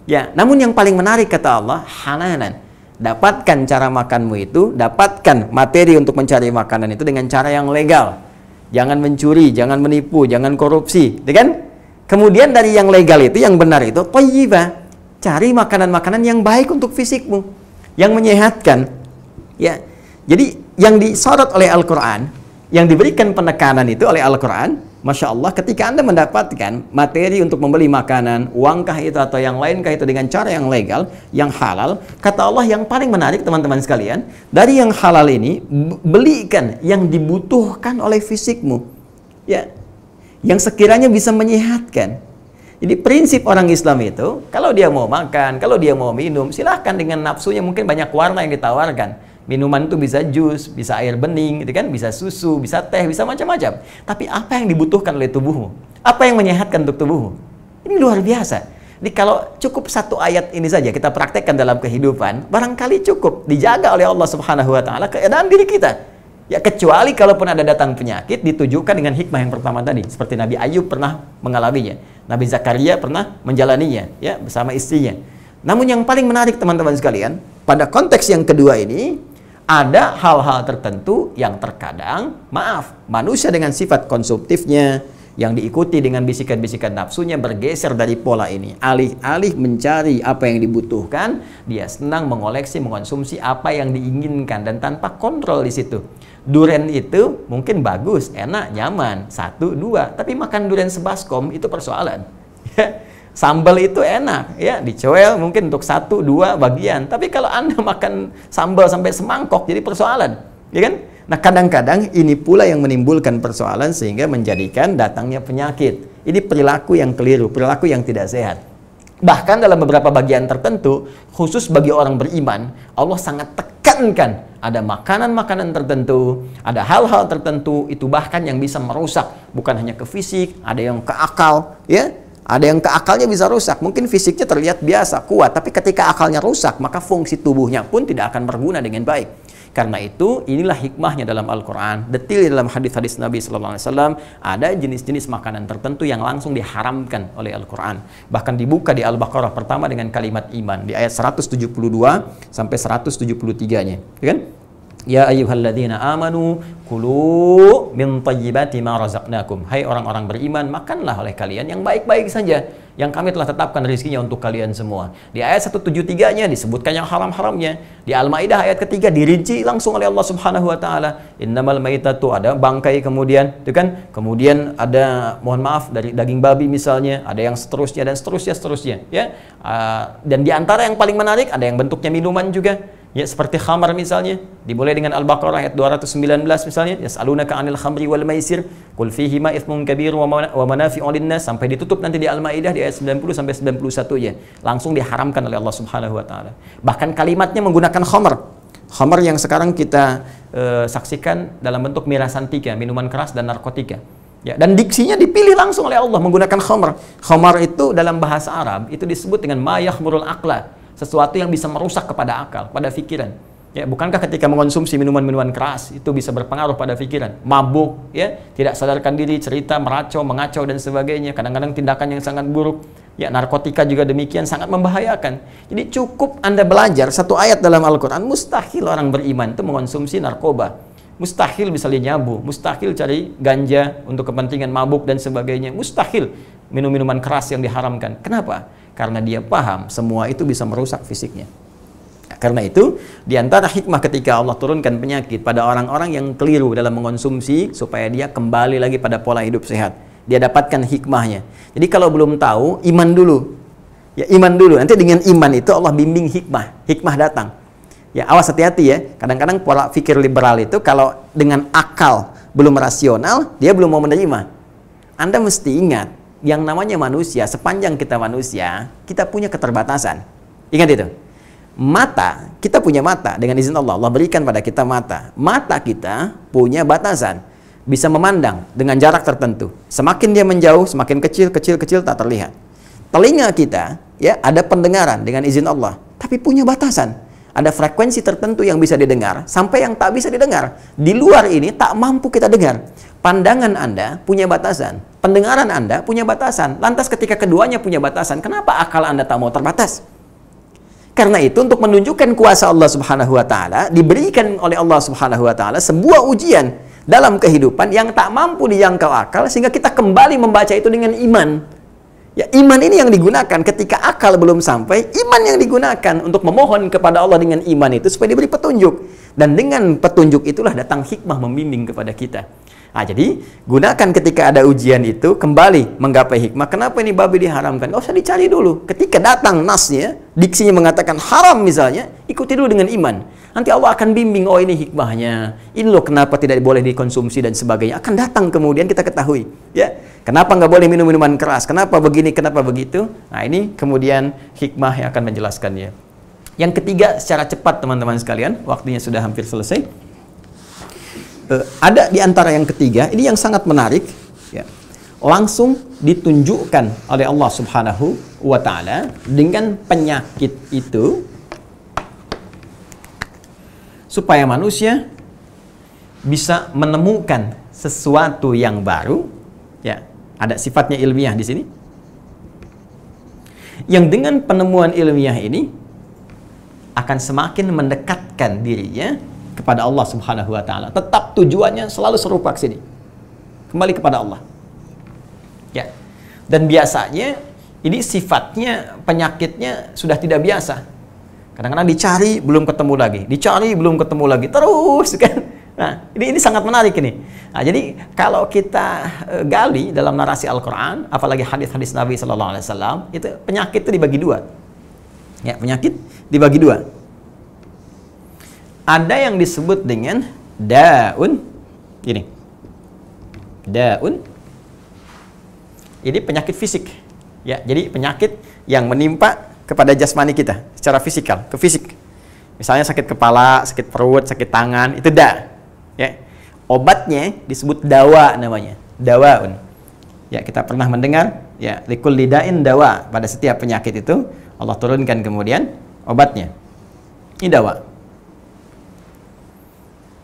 Ya, namun yang paling menarik kata Allah, halalan. Dapatkan cara makanmu itu, dapatkan materi untuk mencari makanan itu dengan cara yang legal. Jangan mencuri, jangan menipu, jangan korupsi, kan? Kemudian dari yang legal itu, yang benar itu, thayyibah. Cari makanan-makanan yang baik untuk fisikmu, yang menyehatkan. Ya. Jadi yang disorot oleh Al-Quran, yang diberikan penekanan itu oleh Al-Quran, Masya Allah, ketika Anda mendapatkan materi untuk membeli makanan, uangkah itu atau yang lainkah itu dengan cara yang legal, yang halal, kata Allah yang paling menarik teman-teman sekalian, dari yang halal ini, belikan yang dibutuhkan oleh fisikmu. Ya, yang sekiranya bisa menyehatkan. Jadi prinsip orang Islam itu, kalau dia mau makan, kalau dia mau minum, silahkan dengan nafsunya, mungkin banyak warna yang ditawarkan. Minuman itu bisa jus, bisa air bening, gitu kan? Bisa susu, bisa teh, bisa macam-macam. Tapi apa yang dibutuhkan oleh tubuhmu? Apa yang menyehatkan untuk tubuhmu? Ini luar biasa. Jadi kalau cukup satu ayat ini saja kita praktekkan dalam kehidupan, barangkali cukup dijaga oleh Allah Subhanahu wa taala keadaan diri kita. Ya kecuali kalaupun ada datang penyakit ditujukan dengan hikmah yang pertama tadi, seperti Nabi Ayub pernah mengalaminya, Nabi Zakaria pernah menjalaninya ya bersama istrinya. Namun yang paling menarik teman-teman sekalian, pada konteks yang kedua ini ada hal-hal tertentu yang terkadang, maaf, manusia dengan sifat konsumtifnya yang diikuti dengan bisikan-bisikan nafsunya bergeser dari pola ini. Alih-alih mencari apa yang dibutuhkan, dia senang mengoleksi, mengonsumsi apa yang diinginkan dan tanpa kontrol di situ. Duren itu mungkin bagus, enak, nyaman, 1, 2, tapi makan duren sebaskom itu persoalan. Sambal itu enak, ya dicoel mungkin untuk 1, 2 bagian. Tapi kalau Anda makan sambal sampai semangkok jadi persoalan, ya kan? Nah kadang-kadang ini pula yang menimbulkan persoalan sehingga menjadikan datangnya penyakit. Ini perilaku yang keliru, perilaku yang tidak sehat. Bahkan dalam beberapa bagian tertentu, khusus bagi orang beriman, Allah sangat tekankan ada makanan-makanan tertentu, ada hal-hal tertentu itu bahkan yang bisa merusak, bukan hanya ke fisik, ada yang ke akal, ya. Ada yang ke akalnya bisa rusak, mungkin fisiknya terlihat biasa, kuat, tapi ketika akalnya rusak, maka fungsi tubuhnya pun tidak akan berguna dengan baik. Karena itu, inilah hikmahnya dalam Al-Quran. Detil dalam hadis-hadis Nabi SAW, ada jenis-jenis makanan tertentu yang langsung diharamkan oleh Al-Quran. Bahkan dibuka di Al-Baqarah pertama dengan kalimat iman, di ayat 172 sampai 173-nya. Kan? Ya ayyuhalladzina amanu kulu min thayyibati ma razaqnakum. Hai orang-orang beriman, makanlah oleh kalian yang baik-baik saja yang kami telah tetapkan rezekinya untuk kalian semua. Di ayat 173-nya disebutkan yang haram-haramnya. Di Al-Maidah ayat ketiga dirinci langsung oleh Allah Subhanahu wa taala. Innamal maitatu, ada bangkai kemudian, itu kan? Kemudian ada mohon maaf dari daging babi misalnya, ada yang seterusnya dan seterusnya ya. Dan di antara yang paling menarik ada yang bentuknya minuman juga. Ya seperti khamar misalnya, dimulai dengan Al-Baqarah ayat 219 misalnya, yas'alunaka 'anil khamri wal maisir, qul fihima itsmun kabir wa manafi'u lin-nas, sampai ditutup nanti di Al-Maidah di ayat 90 sampai 91 ya. Langsung diharamkan oleh Allah Subhanahu wa taala. Bahkan kalimatnya menggunakan khamar. Khamar yang sekarang kita saksikan dalam bentuk mirasantika, minuman keras dan narkotika. Ya, dan diksinya dipilih langsung oleh Allah menggunakan khamar. Khamar itu dalam bahasa Arab itu disebut dengan ma yakhmurul aqla, sesuatu yang bisa merusak kepada akal, pada pikiran. Ya, bukankah ketika mengonsumsi minuman-minuman keras itu bisa berpengaruh pada pikiran? Mabuk, ya, tidak sadarkan diri, cerita, meracau, mengacau dan sebagainya. Kadang-kadang tindakan yang sangat buruk. Ya, narkotika juga demikian, sangat membahayakan. Jadi cukup Anda belajar satu ayat dalam Al-Quran, mustahil orang beriman itu mengonsumsi narkoba. Mustahil misalnya nyabu, mustahil cari ganja untuk kepentingan mabuk dan sebagainya. Mustahil minum minuman keras yang diharamkan. Kenapa? Karena dia paham semua itu bisa merusak fisiknya. Karena itu, diantara hikmah ketika Allah turunkan penyakit pada orang-orang yang keliru dalam mengonsumsi supaya dia kembali lagi pada pola hidup sehat. Dia dapatkan hikmahnya. Jadi kalau belum tahu, iman dulu. Ya iman dulu. Nanti dengan iman itu Allah bimbing hikmah. Hikmah datang. Ya awas hati-hati ya. Kadang-kadang pola pikir liberal itu kalau dengan akal belum rasional, dia belum mau menerima. Anda mesti ingat, yang namanya manusia, sepanjang kita manusia, kita punya keterbatasan. Ingat itu. Mata, kita punya mata. Dengan izin Allah, Allah berikan pada kita mata. Mata kita punya batasan. Bisa memandang dengan jarak tertentu. Semakin dia menjauh, semakin kecil tak terlihat. Telinga kita, ya, ada pendengaran dengan izin Allah. Tapi punya batasan. Ada frekuensi tertentu yang bisa didengar, sampai yang tak bisa didengar. Di luar ini tak mampu kita dengar. Pandangan Anda punya batasan, pendengaran Anda punya batasan. Lantas ketika keduanya punya batasan, kenapa akal Anda tak mau terbatas? Karena itu untuk menunjukkan kuasa Allah Subhanahu wa taala, diberikan oleh Allah Subhanahu wa taala sebuah ujian dalam kehidupan yang tak mampu dijangkau akal, sehingga kita kembali membaca itu dengan iman. Ya, iman ini yang digunakan ketika akal belum sampai, iman yang digunakan untuk memohon kepada Allah dengan iman itu supaya diberi petunjuk. Dan dengan petunjuk itulah datang hikmah membimbing kepada kita. Nah, jadi gunakan ketika ada ujian itu, kembali menggapai hikmah. Kenapa ini babi diharamkan? Nggak usah dicari dulu. Ketika datang nasnya, diksinya mengatakan haram misalnya, ikuti dulu dengan iman. Nanti Allah akan bimbing, oh ini hikmahnya. Ini loh kenapa tidak boleh dikonsumsi dan sebagainya. Akan datang kemudian kita ketahui. Ya, kenapa nggak boleh minum minuman keras? Kenapa begini? Kenapa begitu? Nah ini kemudian hikmah yang akan menjelaskannya. Yang ketiga, secara cepat teman-teman sekalian, waktunya sudah hampir selesai. Ada di antara yang ketiga, ini yang sangat menarik. Ya. langsung ditunjukkan oleh Allah Subhanahu wa Ta'ala dengan penyakit itu supaya manusia bisa menemukan sesuatu yang baru, ya, ada sifatnya ilmiah di sini. Yang dengan penemuan ilmiah ini akan semakin mendekatkan dirinya kepada Allah Subhanahu wa Ta'ala. Tetap tujuannya selalu serupa ke sini. Kembali kepada Allah. Ya. Dan biasanya ini sifatnya penyakitnya sudah tidak biasa. Kadang-kadang dicari belum ketemu lagi, dicari belum ketemu lagi, terus kan. Nah, ini sangat menarik ini. Nah, jadi kalau kita gali dalam narasi Al-Qur'an, apalagi hadis-hadis Nabi sallallahu alaihi wasallam, itu penyakit itu dibagi dua. Ya, penyakit dibagi dua. Ada yang disebut dengan daun ini. Daun ini penyakit fisik. Ya, jadi penyakit yang menimpa kepada jasmani kita secara fisikal, ke fisik. Misalnya sakit kepala, sakit perut, sakit tangan, itu da. Ya. Obatnya disebut dawa namanya. Dawaun. Ya, kita pernah mendengar ya, likulli da'in dawa. Pada setiap penyakit itu Allah turunkan kemudian obatnya. Ini dawa.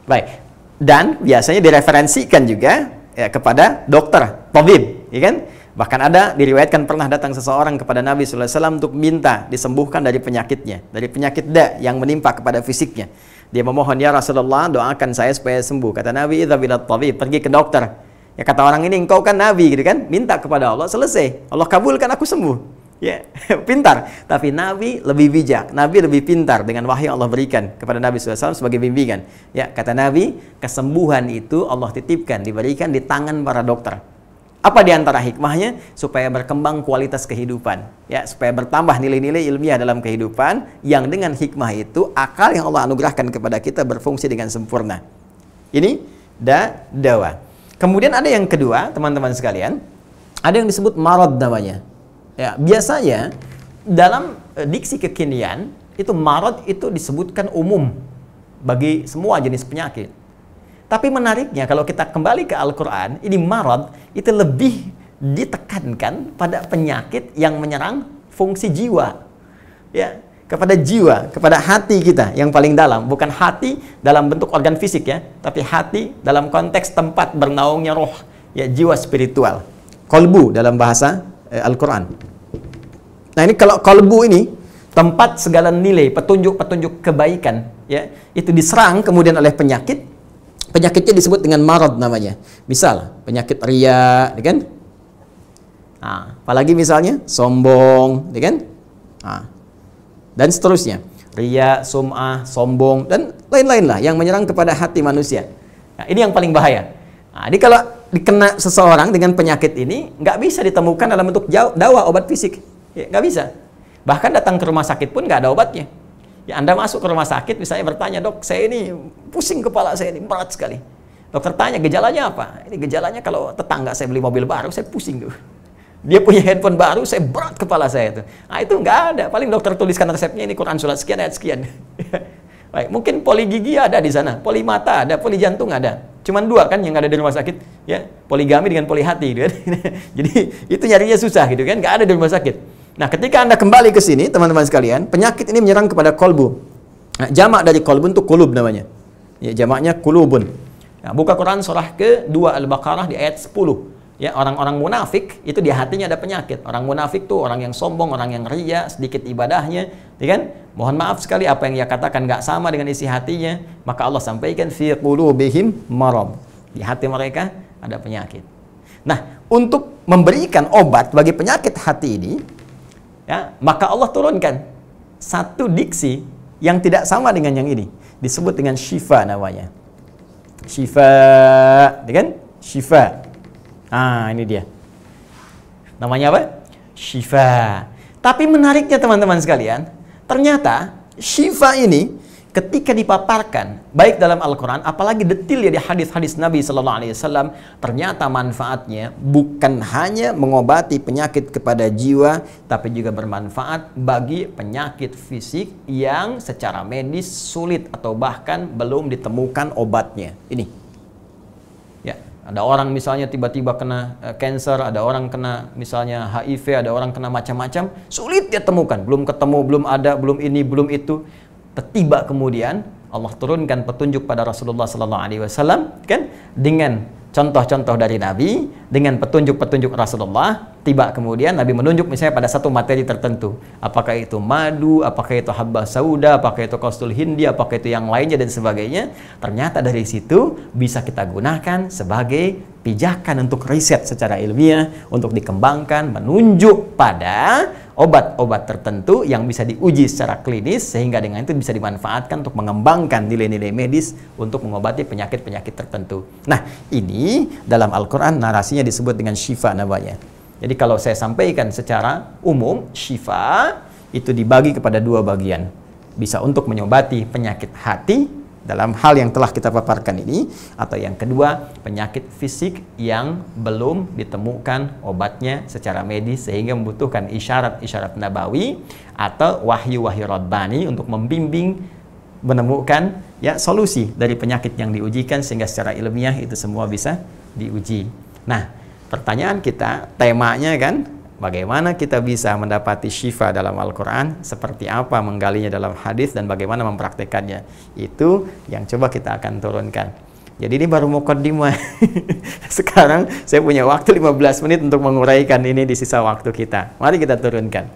Baik. Dan biasanya direferensikan juga ya, kepada dokter, tabib, ya kan? Bahkan ada diriwayatkan pernah datang seseorang kepada Nabi sallallahu alaihi wasallam untuk minta disembuhkan dari penyakitnya, dari penyakit da yang menimpa kepada fisiknya. Dia memohon, ya Rasulullah, doakan saya supaya sembuh. Kata Nabi, idza bilat tabib, pergi ke dokter. Ya, kata orang ini, engkau kan Nabi, gitu kan? Minta kepada Allah, selesai. Allah kabulkan, aku sembuh. Ya, pintar. Tapi Nabi lebih bijak, Nabi lebih pintar dengan wahyu yang Allah berikan kepada Nabi sallallahu alaihi wasallam sebagai bimbingan. Ya, kata Nabi, kesembuhan itu Allah titipkan, diberikan di tangan para dokter. Apa di antara hikmahnya? Supaya berkembang kualitas kehidupan, ya, supaya bertambah nilai-nilai ilmiah dalam kehidupan, yang dengan hikmah itu akal yang Allah anugerahkan kepada kita berfungsi dengan sempurna. Ini dawa. Kemudian ada yang kedua, teman-teman sekalian, ada yang disebut marad namanya. Ya, biasanya dalam diksi kekinian itu marad itu disebutkan umum bagi semua jenis penyakit. Tapi menariknya kalau kita kembali ke Al-Quran, ini marad itu lebih ditekankan pada penyakit yang menyerang fungsi jiwa. Ya, kepada jiwa, kepada hati kita yang paling dalam. Bukan hati dalam bentuk organ fisik ya, tapi hati dalam konteks tempat bernaungnya roh, ya, jiwa spiritual. Kolbu dalam bahasa Al-Quran. Nah, ini kalau kolbu ini tempat segala nilai, petunjuk-petunjuk kebaikan, ya, itu diserang kemudian oleh penyakit. Penyakitnya disebut dengan marad namanya. Misal penyakit riya, kan? Nah, apalagi misalnya sombong, kan? Nah, dan seterusnya. Riya, sum'ah, sombong, dan lain-lain lah yang menyerang kepada hati manusia. Nah, ini yang paling bahaya. Nah, jadi kalau dikena seseorang dengan penyakit ini, nggak bisa ditemukan dalam bentuk dawa, obat fisik. Ya, nggak bisa. Bahkan datang ke rumah sakit pun nggak ada obatnya. Ya, Anda masuk ke rumah sakit, misalnya bertanya, dok, saya ini pusing kepala saya ini, berat sekali. Dokter tanya, gejalanya apa? Ini gejalanya kalau tetangga saya beli mobil baru, saya pusing tuh. Dia punya handphone baru, saya berat kepala saya tuh. Nah, itu nggak ada. Paling dokter tuliskan resepnya, ini Quran surat sekian, ayat sekian. Baik, mungkin poli gigi ada di sana, poli mata ada, poli jantung ada. Cuman dua kan yang ada di rumah sakit, ya, poligami dengan poli hati, gitu kan. Jadi itu nyarinya susah gitu kan, nggak ada di rumah sakit. Nah, ketika Anda kembali ke sini, teman-teman sekalian, penyakit ini menyerang kepada kolbu. Nah, jamak dari kolbun itu kulub namanya. Ya, jamaknya kulubun. Nah, buka Quran surah ke-2 Al-Baqarah di ayat 10. Ya, orang-orang munafik itu di hatinya ada penyakit. Orang munafik tuh orang yang sombong, orang yang riya, sedikit ibadahnya, ya kan? Mohon maaf sekali apa yang ia katakan nggak sama dengan isi hatinya. Maka Allah sampaikan fi qulubihim marad. Di hati mereka ada penyakit. Nah, untuk memberikan obat bagi penyakit hati ini, ya, maka Allah turunkan satu diksi yang tidak sama dengan yang ini. Disebut dengan syifa namanya. Syifa, kan? Syifa. Ah, ini dia. Namanya apa? Syifa. Tapi menariknya teman-teman sekalian, ternyata syifa ini ketika dipaparkan baik dalam Al-Quran, apalagi detail ya di hadis-hadis Nabi Sallallahu Alaihi Wasallam, ternyata manfaatnya bukan hanya mengobati penyakit kepada jiwa, tapi juga bermanfaat bagi penyakit fisik yang secara medis sulit atau bahkan belum ditemukan obatnya. Ini, ya, Ada orang misalnya tiba-tiba kena cancer, ada orang kena misalnya HIV, ada orang kena macam-macam, sulit dia temukan, belum ketemu, belum ada, belum ini, belum itu. Tiba kemudian Allah turunkan petunjuk pada Rasulullah SAW, kan, dengan contoh-contoh dari Nabi, dengan petunjuk-petunjuk Rasulullah. Tiba kemudian Nabi menunjuk misalnya pada satu materi tertentu, apakah itu madu, apakah itu habba sauda, apakah itu kostul hindi, apakah itu yang lainnya dan sebagainya. Ternyata dari situ bisa kita gunakan sebagai pijakan untuk riset secara ilmiah, untuk dikembangkan, menunjuk pada obat-obat tertentu yang bisa diuji secara klinis, sehingga dengan itu bisa dimanfaatkan untuk mengembangkan nilai-nilai medis untuk mengobati penyakit-penyakit tertentu. Nah, ini dalam Al-Quran narasinya disebut dengan syifa namanya. Jadi kalau saya sampaikan secara umum, syifa itu dibagi kepada dua bagian. Bisa untuk menyobati penyakit hati dalam hal yang telah kita paparkan ini, atau yang kedua, penyakit fisik yang belum ditemukan obatnya secara medis sehingga membutuhkan isyarat-isyarat nabawi atau wahyu-wahyu rabbani untuk membimbing menemukan ya solusi dari penyakit yang diujikan, sehingga secara ilmiah itu semua bisa diuji. Nah, pertanyaan kita, temanya kan, bagaimana kita bisa mendapati syifa dalam Al-Quran, seperti apa menggalinya dalam hadis, dan bagaimana mempraktekannya. Itu yang coba kita akan turunkan. Jadi ini baru mukaddimah. Sekarang saya punya waktu 15 menit untuk menguraikan ini di sisa waktu kita. Mari kita turunkan.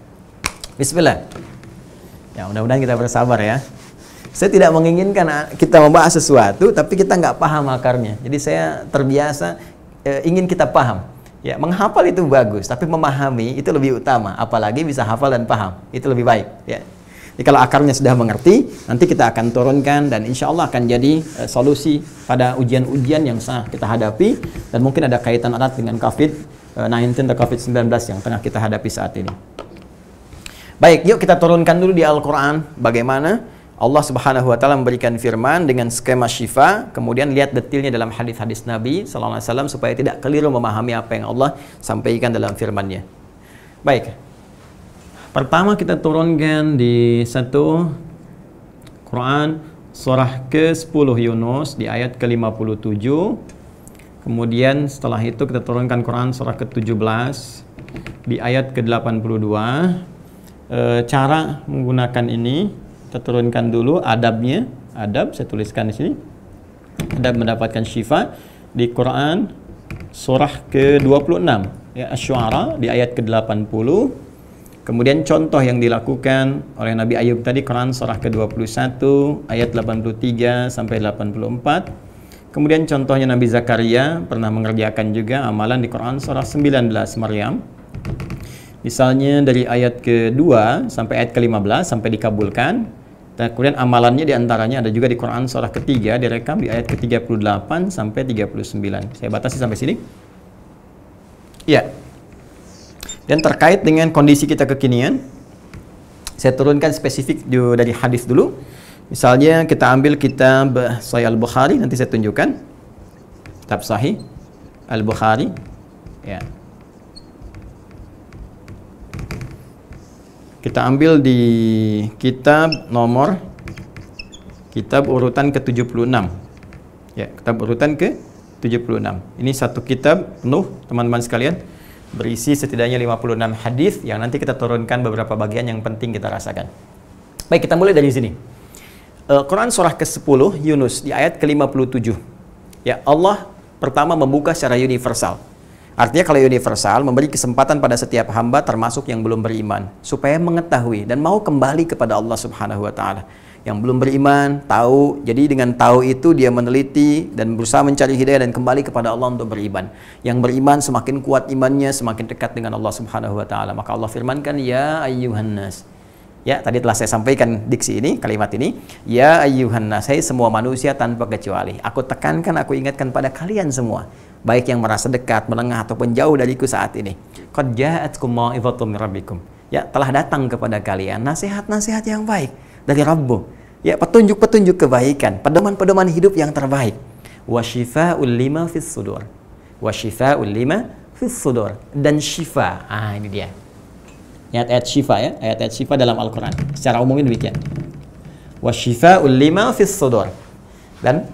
Bismillah. Ya, mudah-mudahan kita bersabar ya. Saya tidak menginginkan kita membahas sesuatu, tapi kita nggak paham akarnya. Jadi saya terbiasa ingin kita paham. Ya, menghafal itu bagus, tapi memahami itu lebih utama. Apalagi bisa hafal dan paham, itu lebih baik. Ya. Jadi kalau akarnya sudah mengerti, nanti kita akan turunkan dan insya Allah akan jadi solusi pada ujian-ujian yang kita hadapi, dan mungkin ada kaitan erat dengan COVID-19 atau COVID-19 yang tengah kita hadapi saat ini. Baik, yuk kita turunkan dulu di Al-Quran bagaimana Allah Subhanahu wa taala memberikan firman dengan skema syifa, kemudian lihat detailnya dalam hadis-hadis Nabi sallallahu alaihi wasallam supaya tidak keliru memahami apa yang Allah sampaikan dalam firman-Nya. Baik. Pertama kita turunkan di satu Quran surah ke-10 Yunus di ayat ke-57. Kemudian setelah itu kita turunkan Quran surah ke-17 di ayat ke-82. Cara menggunakan ini kita turunkan dulu adabnya. Adab saya tuliskan di sini. Adab mendapatkan syifa di Quran surah ke-26 ya, Asy-Syu'ara di ayat ke-80. Kemudian contoh yang dilakukan oleh Nabi Ayub tadi, Quran surah ke-21 ayat 83 sampai 84. Kemudian contohnya Nabi Zakaria pernah mengerjakan juga amalan di Quran surah 19 Maryam. Misalnya dari ayat ke-2 sampai ayat ke-15 sampai dikabulkan. Dan kemudian amalannya diantaranya ada juga di Quran surah ketiga direkam di ayat ke-38 sampai 39. Saya batasi sampai sini. Ya. Dan terkait dengan kondisi kita kekinian, saya turunkan spesifik dari hadis dulu. Misalnya kita ambil kitab Sahih Al-Bukhari, nanti saya tunjukkan. Kitab Sahih Al-Bukhari. Ya. Kita ambil di kitab urutan ke-76. Ya, kitab urutan ke-76. Ini satu kitab penuh, teman-teman sekalian, berisi setidaknya 56 hadis yang nanti kita turunkan beberapa bagian yang penting kita rasakan. Baik, kita mulai dari sini. Quran surah ke-10 Yunus di ayat ke-57. Ya, Allah pertama membuka secara universal. Artinya kalau universal, memberi kesempatan pada setiap hamba termasuk yang belum beriman, supaya mengetahui dan mau kembali kepada Allah Subhanahu wa taala. Yang belum beriman, tahu, jadi dengan tahu itu dia meneliti dan berusaha mencari hidayah dan kembali kepada Allah untuk beriman. Yang beriman semakin kuat imannya, semakin dekat dengan Allah Subhanahu wa taala. Maka Allah firmankan, ya ayyuhan nas. Ya, tadi telah saya sampaikan diksi ini, kalimat ini. Ya ayyuhan nas, hai semua manusia tanpa kecuali. Aku tekankan, aku ingatkan pada kalian semua, baik yang merasa dekat, menengah ataupun jauh dariku saat ini. Qad ja'atkum mau'izatun min rabbikum. Ya, telah datang kepada kalian nasihat-nasihat yang baik dari Rabbu. Ya, petunjuk-petunjuk kebaikan, pedoman-pedoman hidup yang terbaik. Wa syifaa'ul lima fis sudur. Wa syifaa'ul lima fis sudur. Dan syifa. Ini dia. Ayat-ayat syifa ya, ayat-ayat syifa dalam Al-Quran. Secara umumnya demikian. Wa syifaa'ul lima fis sudur. Dan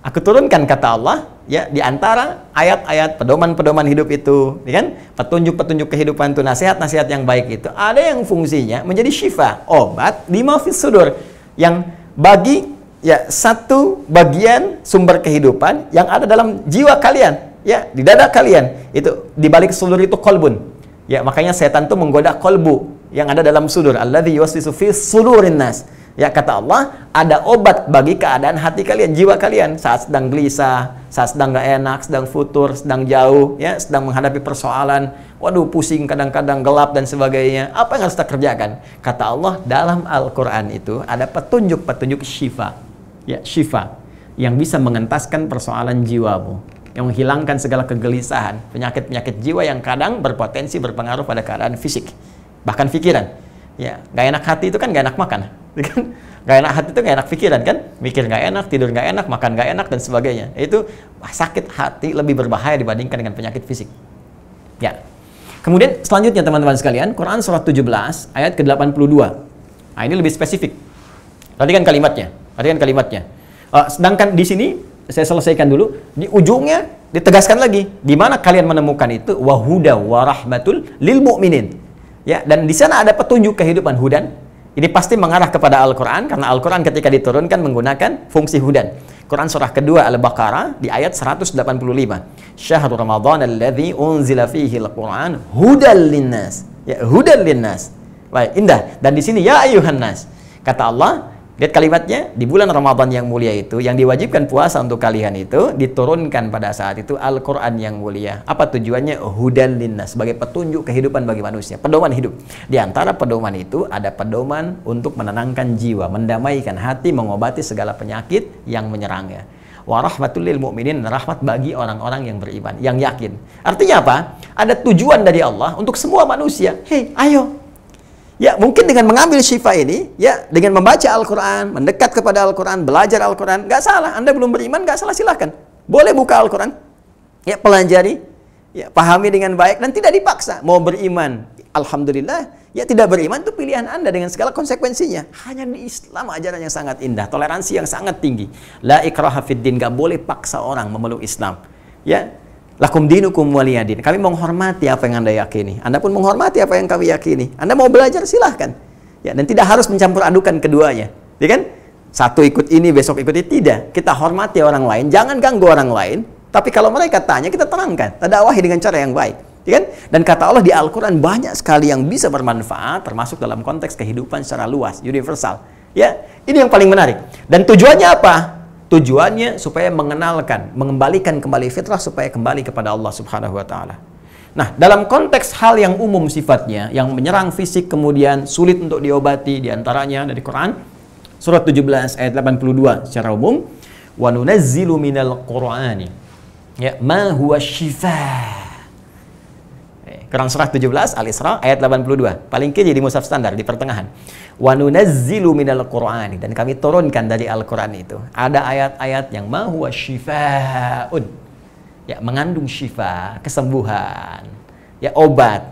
Aku turunkan, kata Allah, ya, di antara ayat-ayat pedoman-pedoman hidup itu, ya kan? Petunjuk-petunjuk kehidupan itu, nasihat-nasihat yang baik itu, ada yang fungsinya menjadi syifa, obat lima fis sudur, yang bagi ya satu bagian sumber kehidupan yang ada dalam jiwa kalian, ya, di dada kalian. Itu di balik sudur itu kolbun. Ya, makanya setan itu menggoda kolbu yang ada dalam sudur. Alladzi yuwaswisu fi sudurin nas. Ya, kata Allah, ada obat bagi keadaan hati kalian, jiwa kalian, saat sedang gelisah, saat sedang gak enak, sedang futur, sedang jauh, ya, sedang menghadapi persoalan, waduh pusing, kadang-kadang gelap dan sebagainya. Apa yang harus kita kerjakan? Kata Allah, dalam Al-Quran itu ada petunjuk-petunjuk syifa, ya, syifa, yang bisa mengentaskan persoalan jiwamu, yang menghilangkan segala kegelisahan, penyakit-penyakit jiwa yang kadang berpotensi berpengaruh pada keadaan fisik, bahkan pikiran. Ya, gak enak hati itu kan gak enak makan, kan? Gak enak hati itu gak enak pikiran, kan? Mikir gak enak, tidur gak enak, makan gak enak, dan sebagainya. Itu sakit hati lebih berbahaya dibandingkan dengan penyakit fisik. Ya. Kemudian selanjutnya teman-teman sekalian, Quran surat 17 ayat ke-82. Nah, ini lebih spesifik. Perhatikan kalimatnya. Sedangkan di sini saya selesaikan dulu. Di ujungnya ditegaskan lagi, di mana kalian menemukan itu, wahuda warahmatul lil mu'minin. Ya, dan di sana ada petunjuk kehidupan, hudan. Ini pasti mengarah kepada Al-Quran, karena Al-Quran ketika diturunkan menggunakan fungsi hudan. Quran surah kedua Al-Baqarah di ayat 185. Syahrul Ramadan alladzi unzila fihi al-Quran hudal linnas. Ya, hudal linnas. Baik, indah. Dan di sini ya ayyuhan nas. Kata Allah, lihat kalimatnya, di bulan Ramadan yang mulia itu, yang diwajibkan puasa untuk kalian itu, diturunkan pada saat itu Al-Quran yang mulia. Apa tujuannya? Hudan linnas, sebagai petunjuk kehidupan bagi manusia, pedoman hidup. Di antara pedoman itu, ada pedoman untuk menenangkan jiwa, mendamaikan hati, mengobati segala penyakit yang menyerangnya. Wa rahmatul lil mu'minin, rahmat bagi orang-orang yang beriman, yang yakin. Artinya apa? Ada tujuan dari Allah untuk semua manusia. Hei, ayo. Ya, mungkin dengan mengambil syifa ini, ya, dengan membaca Al-Quran, mendekat kepada Al-Quran, belajar Al-Quran, nggak salah. Anda belum beriman, nggak salah, silahkan. Boleh buka Al-Quran, ya, pelajari, ya, pahami dengan baik, dan tidak dipaksa. Mau beriman, alhamdulillah. Ya, tidak beriman itu pilihan Anda dengan segala konsekuensinya. Hanya di Islam ajaran yang sangat indah, toleransi yang sangat tinggi. La ikraha fid din, nggak boleh paksa orang memeluk Islam. Ya, lakum dinukum waliyadin. Kami menghormati apa yang Anda yakini. Anda pun menghormati apa yang kami yakini. Anda mau belajar, silahkan. Ya, dan tidak harus mencampur adukan keduanya. Ya kan? Satu ikut ini, besok ikut itu. Tidak. Kita hormati orang lain. Jangan ganggu orang lain. Tapi kalau mereka tanya, kita terangkan. Dakwahi dengan cara yang baik. Ya kan? Dan kata Allah di Al-Quran banyak sekali yang bisa bermanfaat, termasuk dalam konteks kehidupan secara luas, universal. Ya, ini yang paling menarik. Dan tujuannya apa? Tujuannya supaya mengenalkan, mengembalikan kembali fitrah, supaya kembali kepada Allah Subhanahu wa Ta'ala. Nah, dalam konteks hal yang umum sifatnya, yang menyerang fisik kemudian sulit untuk diobati, diantaranya dari Quran surat 17 ayat 82 secara umum, wa nunazzilu minal Qur'ani, ya, ma huwa shifaa. Quran surah 17 Al-Isra ayat 82, paling kiri di mushaf standar di pertengahan. Wa nunazzilu minal Qur'ani, dan kami turunkan dari Al-Quran itu ada ayat-ayat yang ma huwa syifaa'un, ya, mengandung syifa, kesembuhan, ya, obat,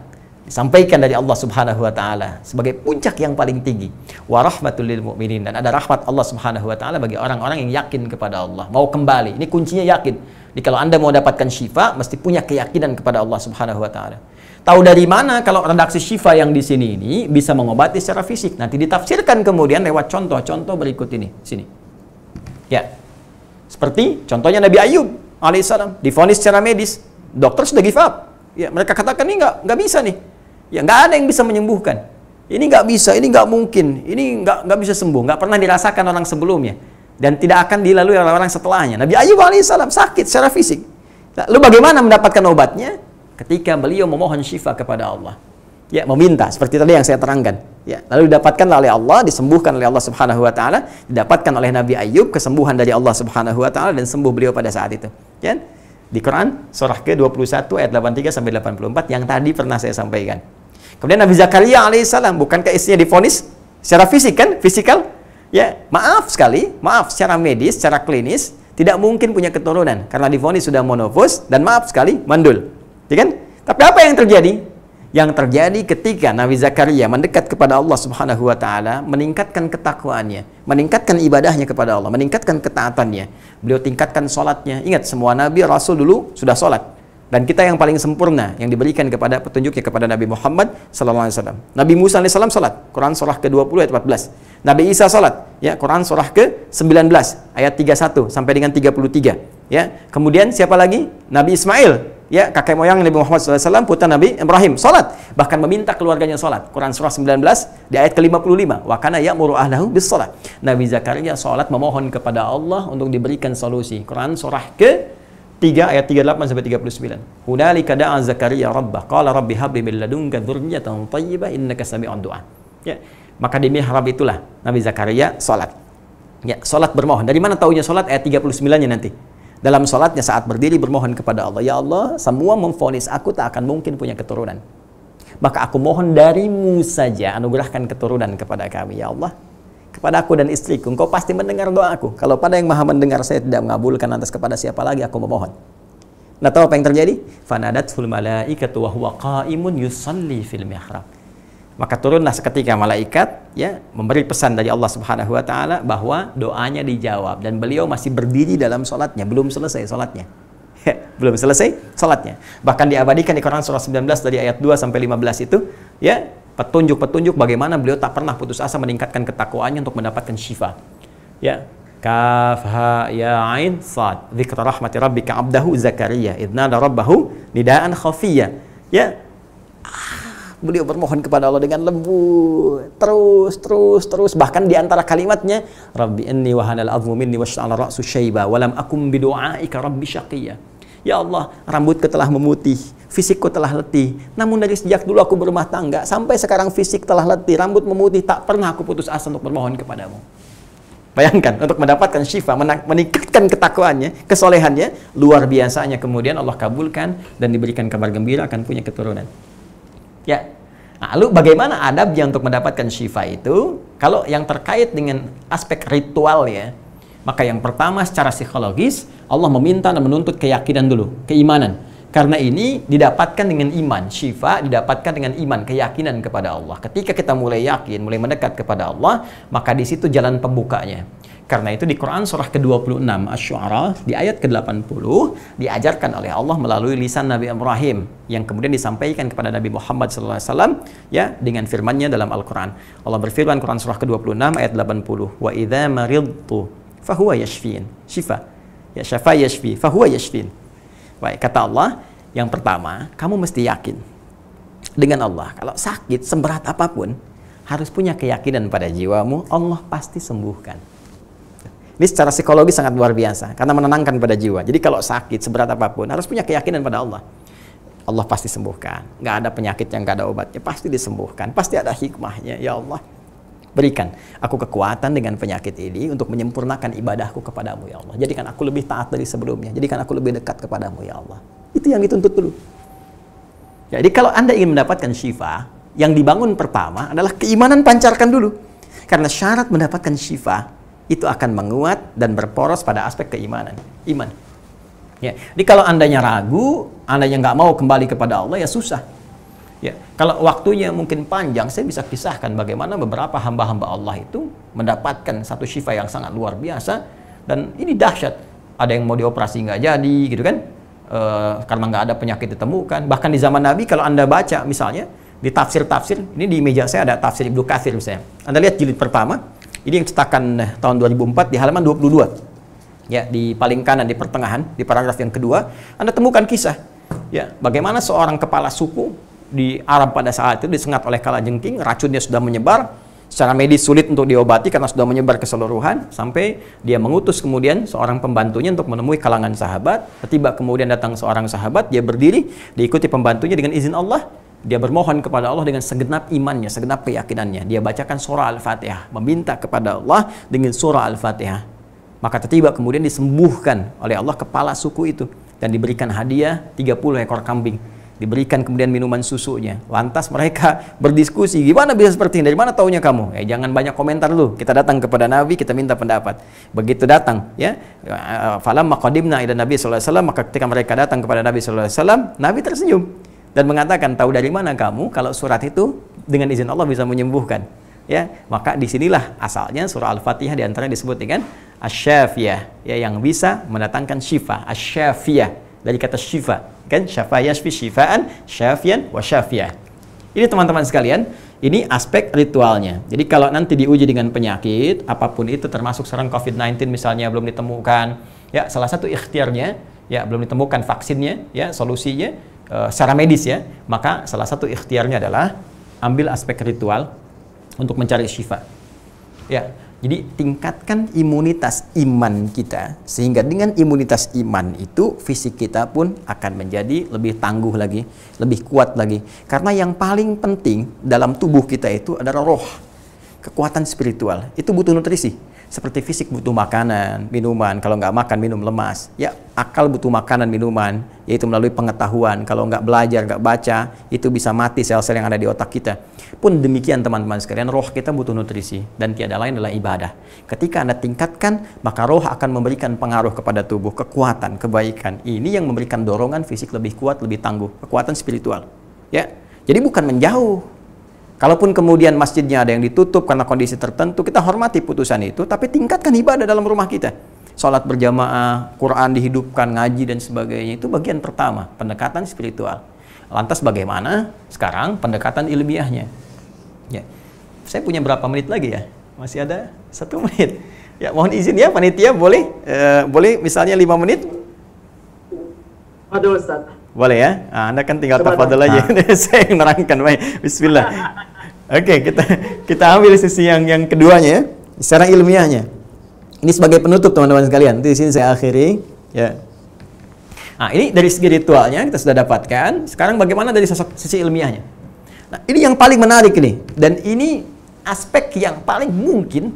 disampaikan dari Allah Subhanahu wa Ta'ala sebagai puncak yang paling tinggi. Wa rahmatul lil mu'minin, dan ada rahmat Allah Subhanahu wa Ta'ala bagi orang-orang yang yakin kepada Allah, mau kembali. Ini kuncinya yakin. Jadi kalau Anda mau dapatkan syifa, mesti punya keyakinan kepada Allah Subhanahu wa Ta'ala. Tahu dari mana kalau redaksi syifa yang di sini ini bisa mengobati secara fisik? Nanti ditafsirkan kemudian lewat contoh-contoh berikut ini. Sini. Ya. Seperti contohnya Nabi Ayub alaihissalam divonis secara medis, dokter sudah give up. Ya, mereka katakan ini nggak bisa nih. Ya, nggak ada yang bisa menyembuhkan. Ini nggak bisa, ini nggak mungkin, ini nggak bisa sembuh, nggak pernah dirasakan orang sebelumnya, dan tidak akan dilalui oleh orang setelahnya. Nabi Ayub alaihissalam sakit secara fisik. Lalu bagaimana mendapatkan obatnya? Ketika beliau memohon syifa kepada Allah, ya, meminta seperti tadi yang saya terangkan, ya, lalu didapatkan oleh Allah, disembuhkan oleh Allah Subhanahu wa Ta'ala, didapatkan oleh Nabi Ayub kesembuhan dari Allah Subhanahu wa Ta'ala, dan sembuh beliau pada saat itu, ya. Di Quran surah ke-21 ayat 83 sampai 84 yang tadi pernah saya sampaikan. Kemudian Nabi Zakaria alaihissalam, bukankah istrinya divonis secara fisik, kan, fisikal, ya, maaf secara medis, secara klinis tidak mungkin punya keturunan karena divonis sudah monofus dan maaf sekali mandul. Ya kan? Tapi apa yang terjadi? yang terjadi ketika Nabi Zakaria mendekat kepada Allah Subhanahu wa taala, meningkatkan ketakwaannya, meningkatkan ibadahnya kepada Allah, meningkatkan ketaatannya. Beliau tingkatkan salatnya. Ingat, semua nabi rasul dulu sudah salat. Dan kita yang paling sempurna yang diberikan kepada petunjuknya kepada Nabi Muhammad sallallahu alaihi wasallam. Nabi Musa alaihi salam salat, Quran surah ke-20 ayat 14. Nabi Isa salat, ya, Quran surah ke-19 ayat 31 sampai dengan 33, ya. Kemudian siapa lagi? Nabi Ismail, ya, kakek moyang Nabi Muhammad sallallahu alaihi wasallam, putra Nabi Ibrahim, salat, bahkan meminta keluarganya salat. Quran surah 19 di ayat ke-55, wa kana ya'muru ahlahu bis salat. Nabi Zakaria salat memohon kepada Allah untuk diberikan solusi. Quran surah ke-3 ayat 38 sampai 39. Hunalika da'a Zakaria rabbah qala rabbi habli min ladunka dzurriyyatan thayyibah innaka sami'ud du'a. Ya, maka di mihrab itulah Nabi Zakaria salat. Ya, salat bermohon. Dari mana taunya salat? Ayat 39-nya nanti. Dalam salatnya saat berdiri bermohon kepada Allah, ya Allah, semua memvonis aku tak akan mungkin punya keturunan. Maka aku mohon darimu saja anugerahkan keturunan kepada kami, ya Allah. Kepada aku dan istriku, engkau pasti mendengar doaku. Kalau pada yang maha mendengar saya tidak mengabulkan, lantas kepada siapa lagi aku memohon? Nah, tahu apa yang terjadi? Fanadatul malaikatu wa huwa qa'imun yusalli fil mihrab. Maka turunlah seketika malaikat, ya, memberi pesan dari Allah Subhanahu wa taala bahwa doanya dijawab dan beliau masih berdiri dalam salatnya, belum selesai salatnya. Belum selesai salatnya. Bahkan diabadikan di Quran surah 19 dari ayat 2 sampai 15 itu, ya, petunjuk-petunjuk bagaimana beliau tak pernah putus asa meningkatkan ketakwaannya untuk mendapatkan syifa. Ya. Kaf ha ya ain sad. Dzikra rahmati rabbika 'abdahu Zakaria idnada rabbahu nidaan khafiyya. Ya. Beliau bermohon kepada Allah dengan lembut, terus, bahkan di antara kalimatnya, Rabbi inni wahanal azmu minni washta'ala ra'su syaiba wa lam akum bidu'aika rabbi syaqiyya. Ya Allah, rambutku telah memutih, fisikku telah letih. Namun dari sejak dulu aku berumah tangga sampai sekarang fisik telah letih, rambut memutih, tak pernah aku putus asa untuk bermohon kepadamu. Bayangkan, untuk mendapatkan syifa, meningkatkan ketakwaannya, kesolehannya, luar biasanya. Kemudian Allah kabulkan dan diberikan kabar gembira akan punya keturunan. Ya, lalu bagaimana adabnya untuk mendapatkan syifa itu? Kalau yang terkait dengan aspek ritual, ya, maka yang pertama secara psikologis Allah meminta dan menuntut keyakinan dulu, keimanan. Karena ini didapatkan dengan iman, syifa didapatkan dengan iman, keyakinan kepada Allah. Ketika kita mulai yakin, mulai mendekat kepada Allah, maka di situ jalan pembukanya. Karena itu di Quran surah ke-26 Asy-Syu'ara di ayat ke-80 diajarkan oleh Allah melalui lisan Nabi Ibrahim yang kemudian disampaikan kepada Nabi Muhammad SAW, ya, dengan firman-Nya dalam Al-Quran. Allah berfirman Quran surah ke-26 ayat 80, wa idza maridtu fahuwa yashfin. Syifa. Ya, syafa yashfi, fahuwa yashfin. Baik, kata Allah, yang pertama, kamu mesti yakin dengan Allah. Kalau sakit seberat apapun, harus punya keyakinan pada jiwamu, Allah pasti sembuhkan. Ini secara psikologi sangat luar biasa, karena menenangkan pada jiwa. Jadi kalau sakit seberat apapun, harus punya keyakinan pada Allah. Allah pasti sembuhkan. Nggak ada penyakit yang nggak ada obatnya, pasti disembuhkan. Pasti ada hikmahnya. Ya Allah, berikan aku kekuatan dengan penyakit ini untuk menyempurnakan ibadahku kepadamu, ya Allah. Jadikan aku lebih taat dari sebelumnya. Jadikan aku lebih dekat kepadamu, ya Allah. Itu yang dituntut dulu. Jadi kalau Anda ingin mendapatkan syifa, yang dibangun pertama adalah keimanan, pancarkan dulu. Karena syarat mendapatkan syifa itu akan menguat dan berporos pada aspek keimanan, iman. Ya, jadi kalau andanya ragu, andanya nggak mau kembali kepada Allah, ya susah. Ya, kalau waktunya mungkin panjang, saya bisa kisahkan bagaimana beberapa hamba-hamba Allah itu mendapatkan satu syifa yang sangat luar biasa, dan ini dahsyat. Ada yang mau dioperasi nggak jadi, gitu kan? Karena nggak ada penyakit ditemukan. Bahkan di zaman Nabi, kalau Anda baca misalnya di tafsir-tafsir, ini di meja saya ada tafsir Ibnu Katsir misalnya. Anda lihat jilid pertama. Ini yang cetakan tahun 2004 di halaman 22. Ya, di paling kanan di pertengahan, di paragraf yang kedua, Anda temukan kisah, ya, bagaimana seorang kepala suku di Arab pada saat itu disengat oleh kalajengking, racunnya sudah menyebar, secara medis sulit untuk diobati karena sudah menyebar keseluruhan, sampai dia mengutus kemudian seorang pembantunya untuk menemui kalangan sahabat. Tiba kemudian datang seorang sahabat, dia berdiri, diikuti pembantunya dengan izin Allah. Dia bermohon kepada Allah dengan segenap imannya, segenap keyakinannya. Dia bacakan surah Al-Fatihah, meminta kepada Allah dengan surah Al-Fatihah. Maka tiba kemudian disembuhkan oleh Allah kepala suku itu dan diberikan hadiah 30 ekor kambing. Diberikan kemudian minuman susunya. Lantas mereka berdiskusi, gimana bisa seperti ini? Dari mana taunya kamu? Jangan banyak komentar dulu. Kita datang kepada Nabi, kita minta pendapat. Begitu datang, ya, falamma qadimna ila Nabi sallallahu alaihi wasallam, maka ketika mereka datang kepada Nabi sallallahu alaihi wasallam, Nabi tersenyum. dan mengatakan, tahu dari mana kamu kalau surat itu dengan izin Allah bisa menyembuhkan? Ya, maka disinilah asalnya surah Al-Fatihah diantaranya disebut dengan Asy-Syafiyah, ya, yang bisa mendatangkan syifa. Asy-Syafiyah dari kata syifa, kan? Syafa yashfi syifaan, syafian wa syafiyah. Ini teman-teman sekalian, ini aspek ritualnya. Jadi kalau nanti diuji dengan penyakit apapun itu, termasuk sekarang COVID-19 misalnya belum ditemukan, ya, salah satu ikhtiarnya, ya, belum ditemukan vaksinnya, ya, solusinya secara medis, ya, maka salah satu ikhtiarnya adalah ambil aspek ritual untuk mencari syifa. Ya, jadi tingkatkan imunitas iman kita, sehingga dengan imunitas iman itu fisik kita pun akan menjadi lebih tangguh lagi, lebih kuat lagi. Karena yang paling penting dalam tubuh kita itu adalah roh, kekuatan spiritual. Itu butuh nutrisi. Seperti fisik butuh makanan, minuman. Kalau nggak makan, minum, lemas. Ya, akal butuh makanan, minuman, yaitu melalui pengetahuan. Kalau nggak belajar, nggak baca, itu bisa mati sel-sel yang ada di otak kita. Pun demikian teman-teman sekalian, roh kita butuh nutrisi, dan tiada lain adalah ibadah. Ketika Anda tingkatkan, maka roh akan memberikan pengaruh kepada tubuh, kekuatan, kebaikan. Ini yang memberikan dorongan fisik lebih kuat, lebih tangguh, kekuatan spiritual. Ya, jadi bukan menjauh. Kalaupun kemudian masjidnya ada yang ditutup karena kondisi tertentu, kita hormati putusan itu, tapi tingkatkan ibadah dalam rumah kita. Sholat berjamaah, Quran dihidupkan, ngaji dan sebagainya, itu bagian pertama, pendekatan spiritual. Lantas bagaimana sekarang pendekatan ilmiahnya? Ya, saya punya berapa menit lagi ya? Masih ada 1 menit. Ya, mohon izin ya panitia, boleh boleh misalnya 5 menit? Aduh Ustaz. Boleh ya? Anda kan tinggal tafadhol aja. Saya yang nerangkan, baik. Bismillah. Oke, kita ambil sisi yang keduanya ya, secara ilmiahnya. Ini sebagai penutup teman-teman sekalian. Di sini saya akhiri ya. Nah, ini dari segi ritualnya kita sudah dapatkan. Sekarang bagaimana dari sisi ilmiahnya? Nah, ini yang paling menarik ini, dan ini aspek yang paling mungkin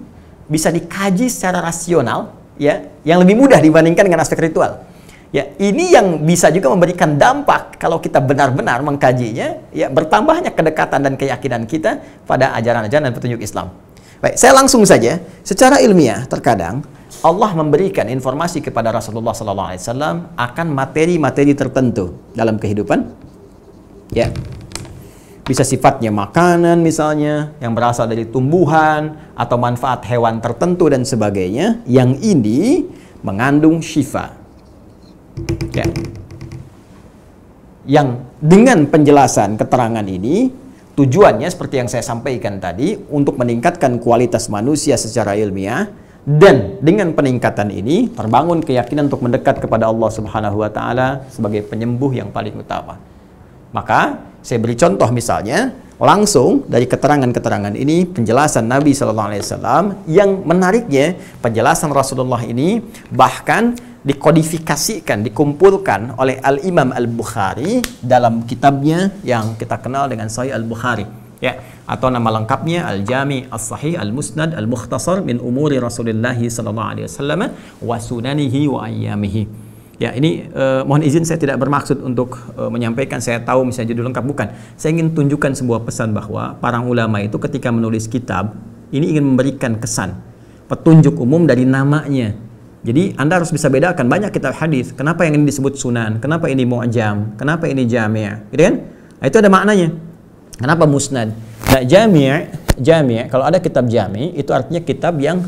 bisa dikaji secara rasional, ya, yang lebih mudah dibandingkan dengan aspek ritual. Ya, ini yang bisa juga memberikan dampak kalau kita benar-benar mengkajinya, ya, bertambahnya kedekatan dan keyakinan kita pada ajaran-ajaran dan petunjuk Islam. Baik, saya langsung saja. Secara ilmiah, terkadang Allah memberikan informasi kepada Rasulullah SAW akan materi-materi tertentu dalam kehidupan. Ya, bisa sifatnya makanan misalnya, yang berasal dari tumbuhan, atau manfaat hewan tertentu dan sebagainya, yang ini mengandung syifa. Ya. Yang dengan penjelasan keterangan ini, tujuannya seperti yang saya sampaikan tadi, untuk meningkatkan kualitas manusia secara ilmiah, dan dengan peningkatan ini terbangun keyakinan untuk mendekat kepada Allah Subhanahu wa taala sebagai penyembuh yang paling utama. Maka saya beri contoh misalnya langsung dari keterangan-keterangan ini, penjelasan Nabi SAW, yang menariknya penjelasan Rasulullah ini bahkan dikodifikasikan, dikumpulkan oleh Al-Imam Al-Bukhari dalam kitabnya yang kita kenal dengan Sahih Al-Bukhari, ya, atau nama lengkapnya Al-Jami' As-Sahih Al-Musnad Al-Mukhtasar min Umuri Rasulullah sallallahu alaihi wasallam wa sunanihi wa ayyamihi. Ya, ini mohon izin, saya tidak bermaksud untuk menyampaikan saya tahu misalnya judul lengkap, bukan. Saya ingin tunjukkan sebuah pesan bahwa para ulama itu ketika menulis kitab ini ingin memberikan kesan, petunjuk umum dari namanya. Jadi Anda harus bisa bedakan banyak kitab hadis. Kenapa yang ini disebut sunan? Kenapa ini mu'jam? Kenapa ini jami'? Gitu kan? Nah, itu ada maknanya. Kenapa musnad? Nah, jami', kalau ada kitab jami', itu artinya kitab yang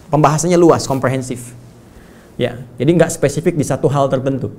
pembahasannya luas, komprehensif. Ya, jadi nggak spesifik di satu hal tertentu.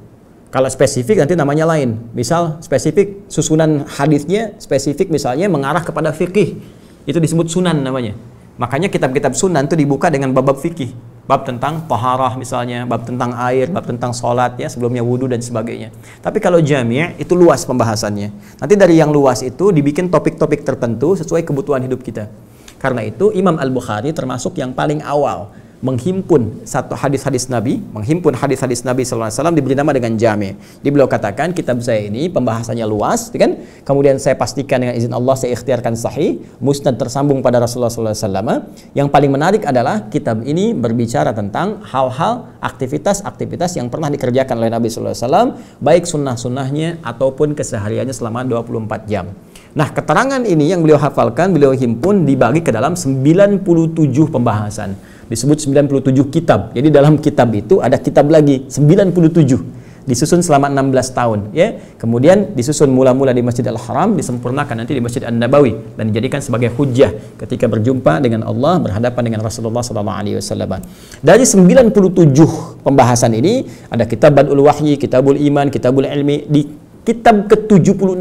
Kalau spesifik nanti namanya lain. Misal spesifik susunan hadisnya spesifik misalnya mengarah kepada fikih. Itu disebut sunan namanya. Makanya kitab-kitab sunan itu dibuka dengan bab-bab fikih. Bab tentang taharah misalnya, bab tentang air, bab tentang sholat, ya, sebelumnya wudhu dan sebagainya. Tapi kalau jami' itu luas pembahasannya. Nanti dari yang luas itu dibikin topik-topik tertentu sesuai kebutuhan hidup kita. Karena itu Imam Al-Bukhari termasuk yang paling awal menghimpun satu hadis-hadis Nabi, menghimpun hadis-hadis Nabi SAW, diberi nama dengan Jami'. Jadi beliau katakan kitab saya ini pembahasannya luas, kan? Kemudian saya pastikan dengan izin Allah saya ikhtiarkan sahih, musnad tersambung pada Rasulullah SAW. Yang paling menarik adalah kitab ini berbicara tentang hal-hal aktivitas-aktivitas yang pernah dikerjakan oleh Nabi SAW, baik sunnah-sunnahnya ataupun kesehariannya selama 24 jam. Nah, keterangan ini yang beliau hafalkan, beliau himpun dibagi ke dalam 97 pembahasan. Disebut 97 kitab. Jadi dalam kitab itu ada kitab lagi 97. disusun selama 16 tahun, ya. Kemudian disusun mula-mula di Masjidil Haram, disempurnakan nanti di Masjid An-Nabawi dan dijadikan sebagai hujjah ketika berjumpa dengan Allah, berhadapan dengan Rasulullah SAW. Dari 97 pembahasan ini ada kitab Badul Wahyi, Kitabul Iman, Kitabul Ilmi. Di kitab ke-76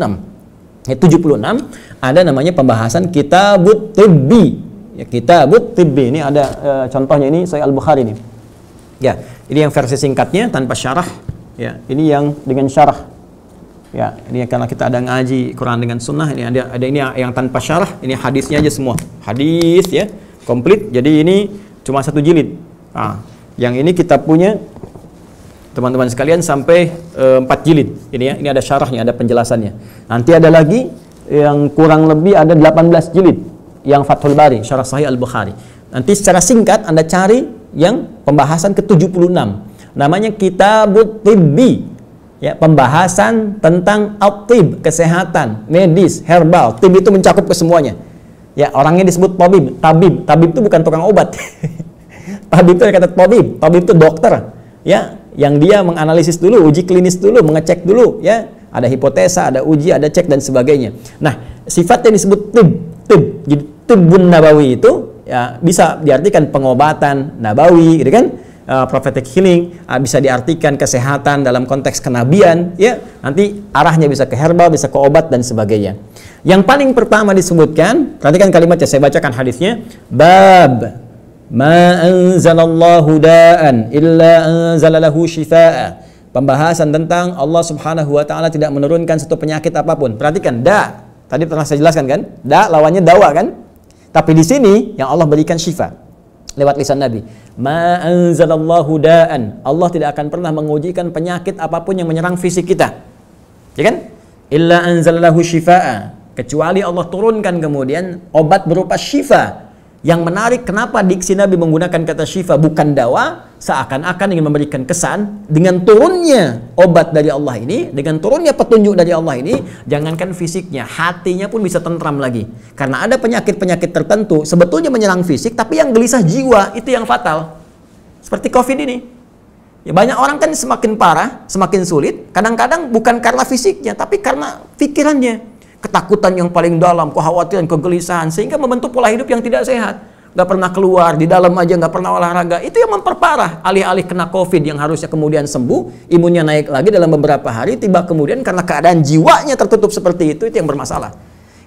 ada namanya pembahasan Kitabut Tibbi. Ya, Kitabut Tibbi ini ada contohnya, ini Sahih Al-Bukhari ini. Ya, ini yang versi singkatnya tanpa syarah. Ya, ini yang dengan syarah. Ya, ini karena kita ada ngaji Quran dengan Sunnah, ini ada ini yang tanpa syarah, ini hadisnya aja semua. Hadis ya, komplit. Jadi ini cuma 1 jilid. Nah, yang ini kita punya teman-teman sekalian sampai 4 jilid. Ini ya, ini ada syarahnya, ada penjelasannya. Nanti ada lagi yang kurang lebih ada 18 jilid yang Fathul Bari, Syarah Sahih Al-Bukhari. Nanti secara singkat Anda cari yang pembahasan ke-76. Namanya Kitabut Tibbi. Ya, pembahasan tentang at-tib, kesehatan, medis, herbal. Tib itu mencakup ke semuanya. Ya, orangnya disebut tabib. Tabib itu bukan tukang obat. Tabib itu kata tabib. Tabib itu dokter. Ya, yang dia menganalisis dulu, uji klinis dulu, mengecek dulu, ya. Ada hipotesa, ada uji, ada cek dan sebagainya. Nah, sifatnya disebut tib. Jadi tibbun nabawi itu ya bisa diartikan pengobatan nabawi, gitu kan? Prophetic healing, bisa diartikan kesehatan dalam konteks kenabian, ya. Nanti arahnya bisa ke herbal, bisa ke obat dan sebagainya. Yang paling pertama disebutkan, perhatikan kalimatnya, saya bacakan hadisnya. Bab ma anzalallahu da'an illa anzalalahu shifaa. Pembahasan tentang Allah Subhanahu wa taala tidak menurunkan satu penyakit apapun. Perhatikan, da. Tadi pernah saya jelaskan kan? Da lawannya dawa kan? Tapi di sini yang Allah berikan syifa lewat lisan Nabi. Ma anzalallahu da'an. Allah tidak akan pernah mengujikan penyakit apapun yang menyerang fisik kita. Ya kan? Illa anzalallahu shifaa. Kecuali Allah turunkan kemudian obat berupa syifa. Yang menarik, kenapa diksi Nabi menggunakan kata syifa bukan dawa, seakan-akan ingin memberikan kesan dengan turunnya obat dari Allah ini, dengan turunnya petunjuk dari Allah ini, jangankan fisiknya, hatinya pun bisa tentram lagi. Karena ada penyakit-penyakit tertentu sebetulnya menyerang fisik, tapi yang gelisah jiwa itu yang fatal. Seperti COVID ini. Ya, banyak orang kan semakin parah, semakin sulit, kadang-kadang bukan karena fisiknya, tapi karena pikirannya. Ketakutan yang paling dalam, kekhawatiran, kegelisahan, sehingga membentuk pola hidup yang tidak sehat. Nggak pernah keluar, di dalam aja nggak pernah olahraga. Itu yang memperparah. Alih-alih kena COVID yang harusnya kemudian sembuh, imunnya naik lagi dalam beberapa hari, tiba kemudian karena keadaan jiwanya tertutup seperti itu yang bermasalah.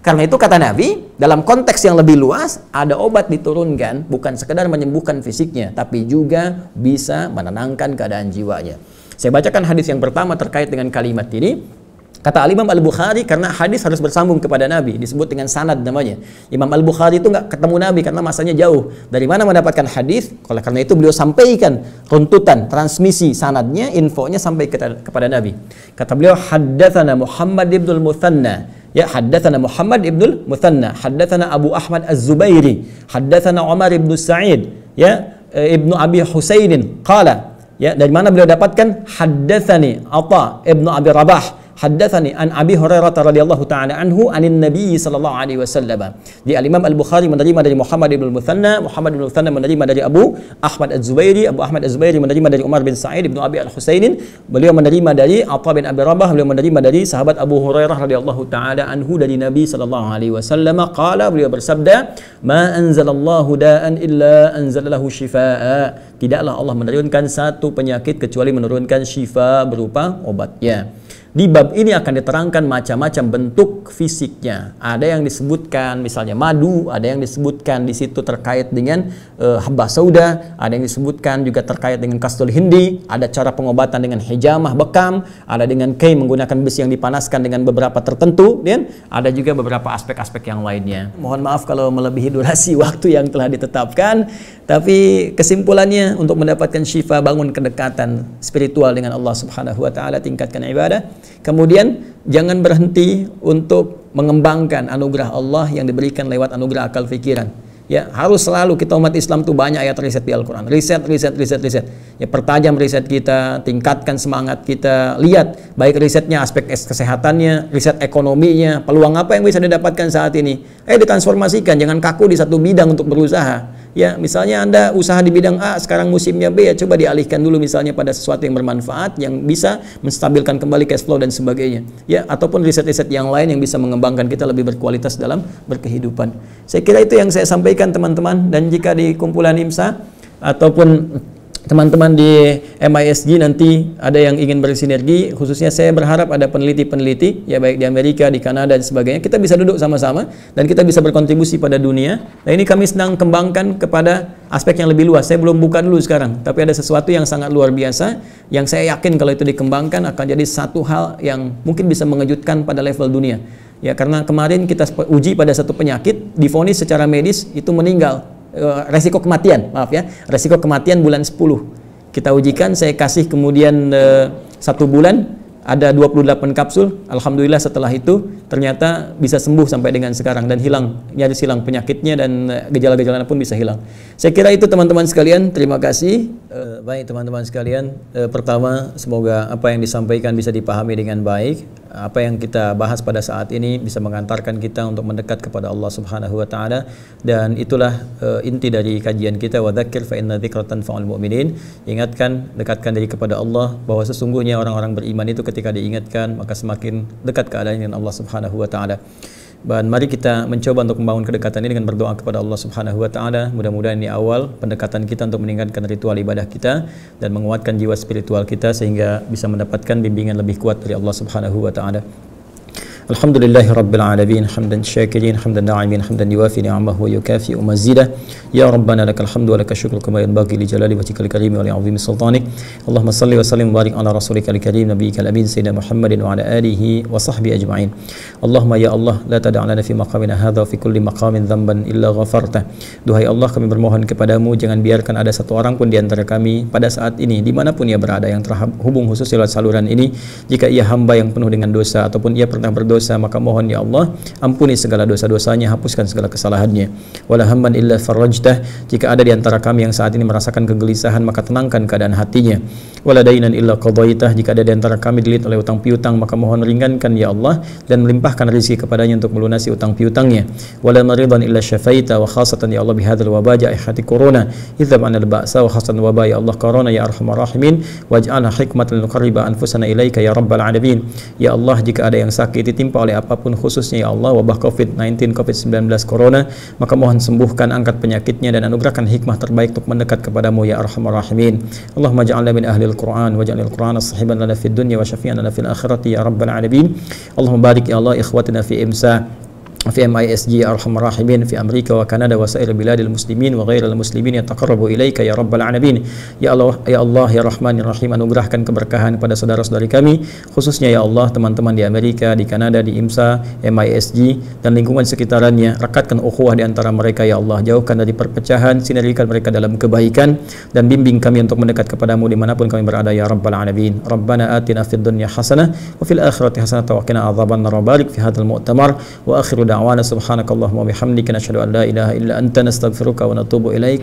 Karena itu kata Nabi, dalam konteks yang lebih luas, ada obat diturunkan, bukan sekedar menyembuhkan fisiknya, tapi juga bisa menenangkan keadaan jiwanya. Saya bacakan hadis yang pertama terkait dengan kalimat ini. Kata Al-Imam Al-Bukhari, karena hadis harus bersambung kepada Nabi, disebut dengan sanad namanya. Imam Al-Bukhari itu nggak ketemu Nabi karena masanya jauh. Dari mana mendapatkan hadis? Oleh karena itu beliau sampaikan runtutan, transmisi sanadnya, infonya sampai kepada Nabi. Kata beliau, haddatsana Muhammad ibnul Muthanna. Ya, haddatsana Muhammad ibnul Muthanna, haddatsana Abu Ahmad Az-Zubairi, haddatsana Umar ibn Sa'id, ya, ibnu Abi Husainin, qala. Ya, dari mana beliau dapatkan? Haddatsani Atha ibnu Abi Rabah, haddatsani an Abi Hurairah radhiyallahu taala anhu anin Nabi sallallahu alaihi wasallam. Di Al-Imam Al-Bukhari menerima dari Muhammad ibn Muthanna, Muhammad ibn Muthanna menerima dari Abu Ahmad Az-Zubairi, Abu Ahmad Az-Zubairi menerima dari Umar bin Sa'id ibnu Abi Al-Husainin, beliau menerima dari Atha bin Abi Rabah, beliau menerima dari sahabat Abu Hurairah radhiyallahu taala anhu dari Nabi sallallahu alaihi wasallam, qala, beliau bersabda, ma anzalallahu da'an illa anzalalahu shifaa. Tidaklah Allah menurunkan satu penyakit kecuali menurunkan syifa berupa obatnya. Di bab ini akan diterangkan macam-macam bentuk fisiknya. Ada yang disebutkan misalnya madu, ada yang disebutkan di situ terkait dengan habbah sauda, ada yang disebutkan juga terkait dengan kastul hindi, ada cara pengobatan dengan hijamah bekam, ada dengan kay menggunakan besi yang dipanaskan dengan beberapa tertentu, dan ada juga beberapa aspek-aspek yang lainnya. Mohon maaf kalau melebihi durasi waktu yang telah ditetapkan, tapi kesimpulannya untuk mendapatkan syifa, bangun kedekatan spiritual dengan Allah Subhanahu wa taala, tingkatkan ibadah. Kemudian jangan berhenti untuk mengembangkan anugerah Allah yang diberikan lewat anugerah akal pikiran. Ya, harus selalu kita umat Islam tuh banyak ayat riset di Al-Quran. Riset. Ya, pertajam riset kita, tingkatkan semangat kita. Lihat baik risetnya, aspek kesehatannya, riset ekonominya, peluang apa yang bisa didapatkan saat ini. Ditransformasikan, jangan kaku di satu bidang untuk berusaha. Ya, misalnya Anda usaha di bidang A, sekarang musimnya B, ya coba dialihkan dulu misalnya pada sesuatu yang bermanfaat, yang bisa menstabilkan kembali cash flow dan sebagainya. Ya, ataupun riset-riset yang lain yang bisa mengembangkan kita lebih berkualitas dalam berkehidupan. Saya kira itu yang saya sampaikan teman-teman, dan jika di kumpulan IMSA ataupun teman-teman di MISG nanti ada yang ingin bersinergi, khususnya saya berharap ada peneliti-peneliti ya baik di Amerika, di Kanada dan sebagainya, kita bisa duduk sama-sama dan kita bisa berkontribusi pada dunia. Nah, ini kami sedang kembangkan kepada aspek yang lebih luas. Saya belum buka dulu sekarang, tapi ada sesuatu yang sangat luar biasa yang saya yakin kalau itu dikembangkan akan jadi satu hal yang mungkin bisa mengejutkan pada level dunia. Ya, karena kemarin kita uji pada satu penyakit, divonis secara medis itu meninggal. Resiko kematian, maaf ya, resiko kematian bulan 10 kita ujikan, saya kasih kemudian 1 bulan, ada 28 kapsul, alhamdulillah setelah itu ternyata bisa sembuh sampai dengan sekarang dan hilang, nyaris hilang penyakitnya dan gejala-gejalanya pun bisa hilang. Saya kira itu teman-teman sekalian, terima kasih. Baik teman-teman sekalian, pertama semoga apa yang disampaikan bisa dipahami dengan baik. Apa yang kita bahas pada saat ini bisa mengantarkan kita untuk mendekat kepada Allah Subhanahu wa taala, dan itulah inti dari kajian kita, wa dzakir fa inna dzikra tanfa'ul mu'minin. Ingatkan, dekatkan diri kepada Allah, bahwa sesungguhnya orang-orang beriman itu ketika diingatkan maka semakin dekat keadaannya dengan Allah Subhanahu wa taala. Dan mari kita mencoba untuk membangun kedekatan ini dengan berdoa kepada Allah Subhanahu wa taala. Mudah-mudahan ini awal pendekatan kita untuk meningkatkan ritual ibadah kita dan menguatkan jiwa spiritual kita sehingga bisa mendapatkan bimbingan lebih kuat dari Allah Subhanahu wa taala. Alhamdulillahi Rabbil Alamin, hamdan syakirin, hamdan na'imin, hamdan yuwafi ni'amahu wa yukafi'u mazidah. Ya Rabbana lakal hamdu wa lakal syukru kama yanbaghi li jalali wajhikal karim wa li 'azimi sultanik. Allahumma salli wa sallim wa barik ala rasulika al-karim nabiyyikal amin sayyidina Muhammadin wa ala alihi wa sahbihi ajma'in. Allahumma ya Allah, la tada' lana fi maqamina hadha wa fi kulli maqamin dhanban illa ghafartah. Duhai Allah, kami bermohon kepadamu, jangan biarkan ada satu orang pun di antara kami pada saat ini, dimanapun ia berada, yang terhubung khusus lewat saluran ini, jika ia hamba yang penuh dengan dosa ataupun ia pernah berdosa, maka mohon ya Allah, ampuni segala dosa-dosanya, hapuskan segala kesalahannya. Wala hamman illa farajtah, jika ada di antara kami yang saat ini merasakan kegelisahan, maka tenangkan keadaan hatinya. Wala dainan illa qadaitah, jika ada di antara kami dililit oleh utang piutang, maka mohon ringankan ya Allah dan melimpahkan rezeki kepadanya untuk melunasi utang piutangnya. Wala maridan illa syafaita, wa khasatan ya Allah bihadzal wabah jaihati corona, idzab anil ba'sa wa khasatan wabah ya Allah corona ya arhamar rahimin, waj'alha hikmatan nuqarriba anfusana ilaika ya rabbal alamin. Ya Allah, jika ada yang sakit ditimpa oleh apapun, khususnya ya Allah wabah COVID-19, COVID-19 corona, maka mohon sembuhkan, angkat penyakitnya dan anugerahkan hikmah terbaik untuk mendekat kepadamu ya arhamar rahimin. Allahumma ja'alna min ahli al-Qur'an waj'alil Qur'ana sahiban lana fid dunya wa syafi'an lana fil akhirati ya rabbal alamin. Allahumma barik ya Allah ikhwatina fi IMSA في MISG أرحم الراحمين في أمريكا وكندا وسائر بلاد المسلمين وغير المسلمين يتقربوا إليك يا رب العالمين. Ya Allah ya Rahman ya Rahim, anugerahkan keberkahan pada saudara-saudari kami, khususnya ya Allah teman-teman di Amerika, di Kanada, di IMSA, MISG dan lingkungan sekitarnya. Rekatkan ukhuwah di antara mereka ya Allah, jauhkan dari perpecahan, sinergikan mereka dalam kebaikan dan bimbing kami untuk mendekat kepadamu dimanapun kami berada ya Rabbal Alamin. Rabbana atina fid dunya hasanah wa fil akhirati hasanah wa qina adzabannar. Barik fi hadzal mu'tamar wa akhiru da'wana subhanakallahumma wa bihamdika nashhadu an la ilaha illa anta nastaghfiruka wa natubu ilaik.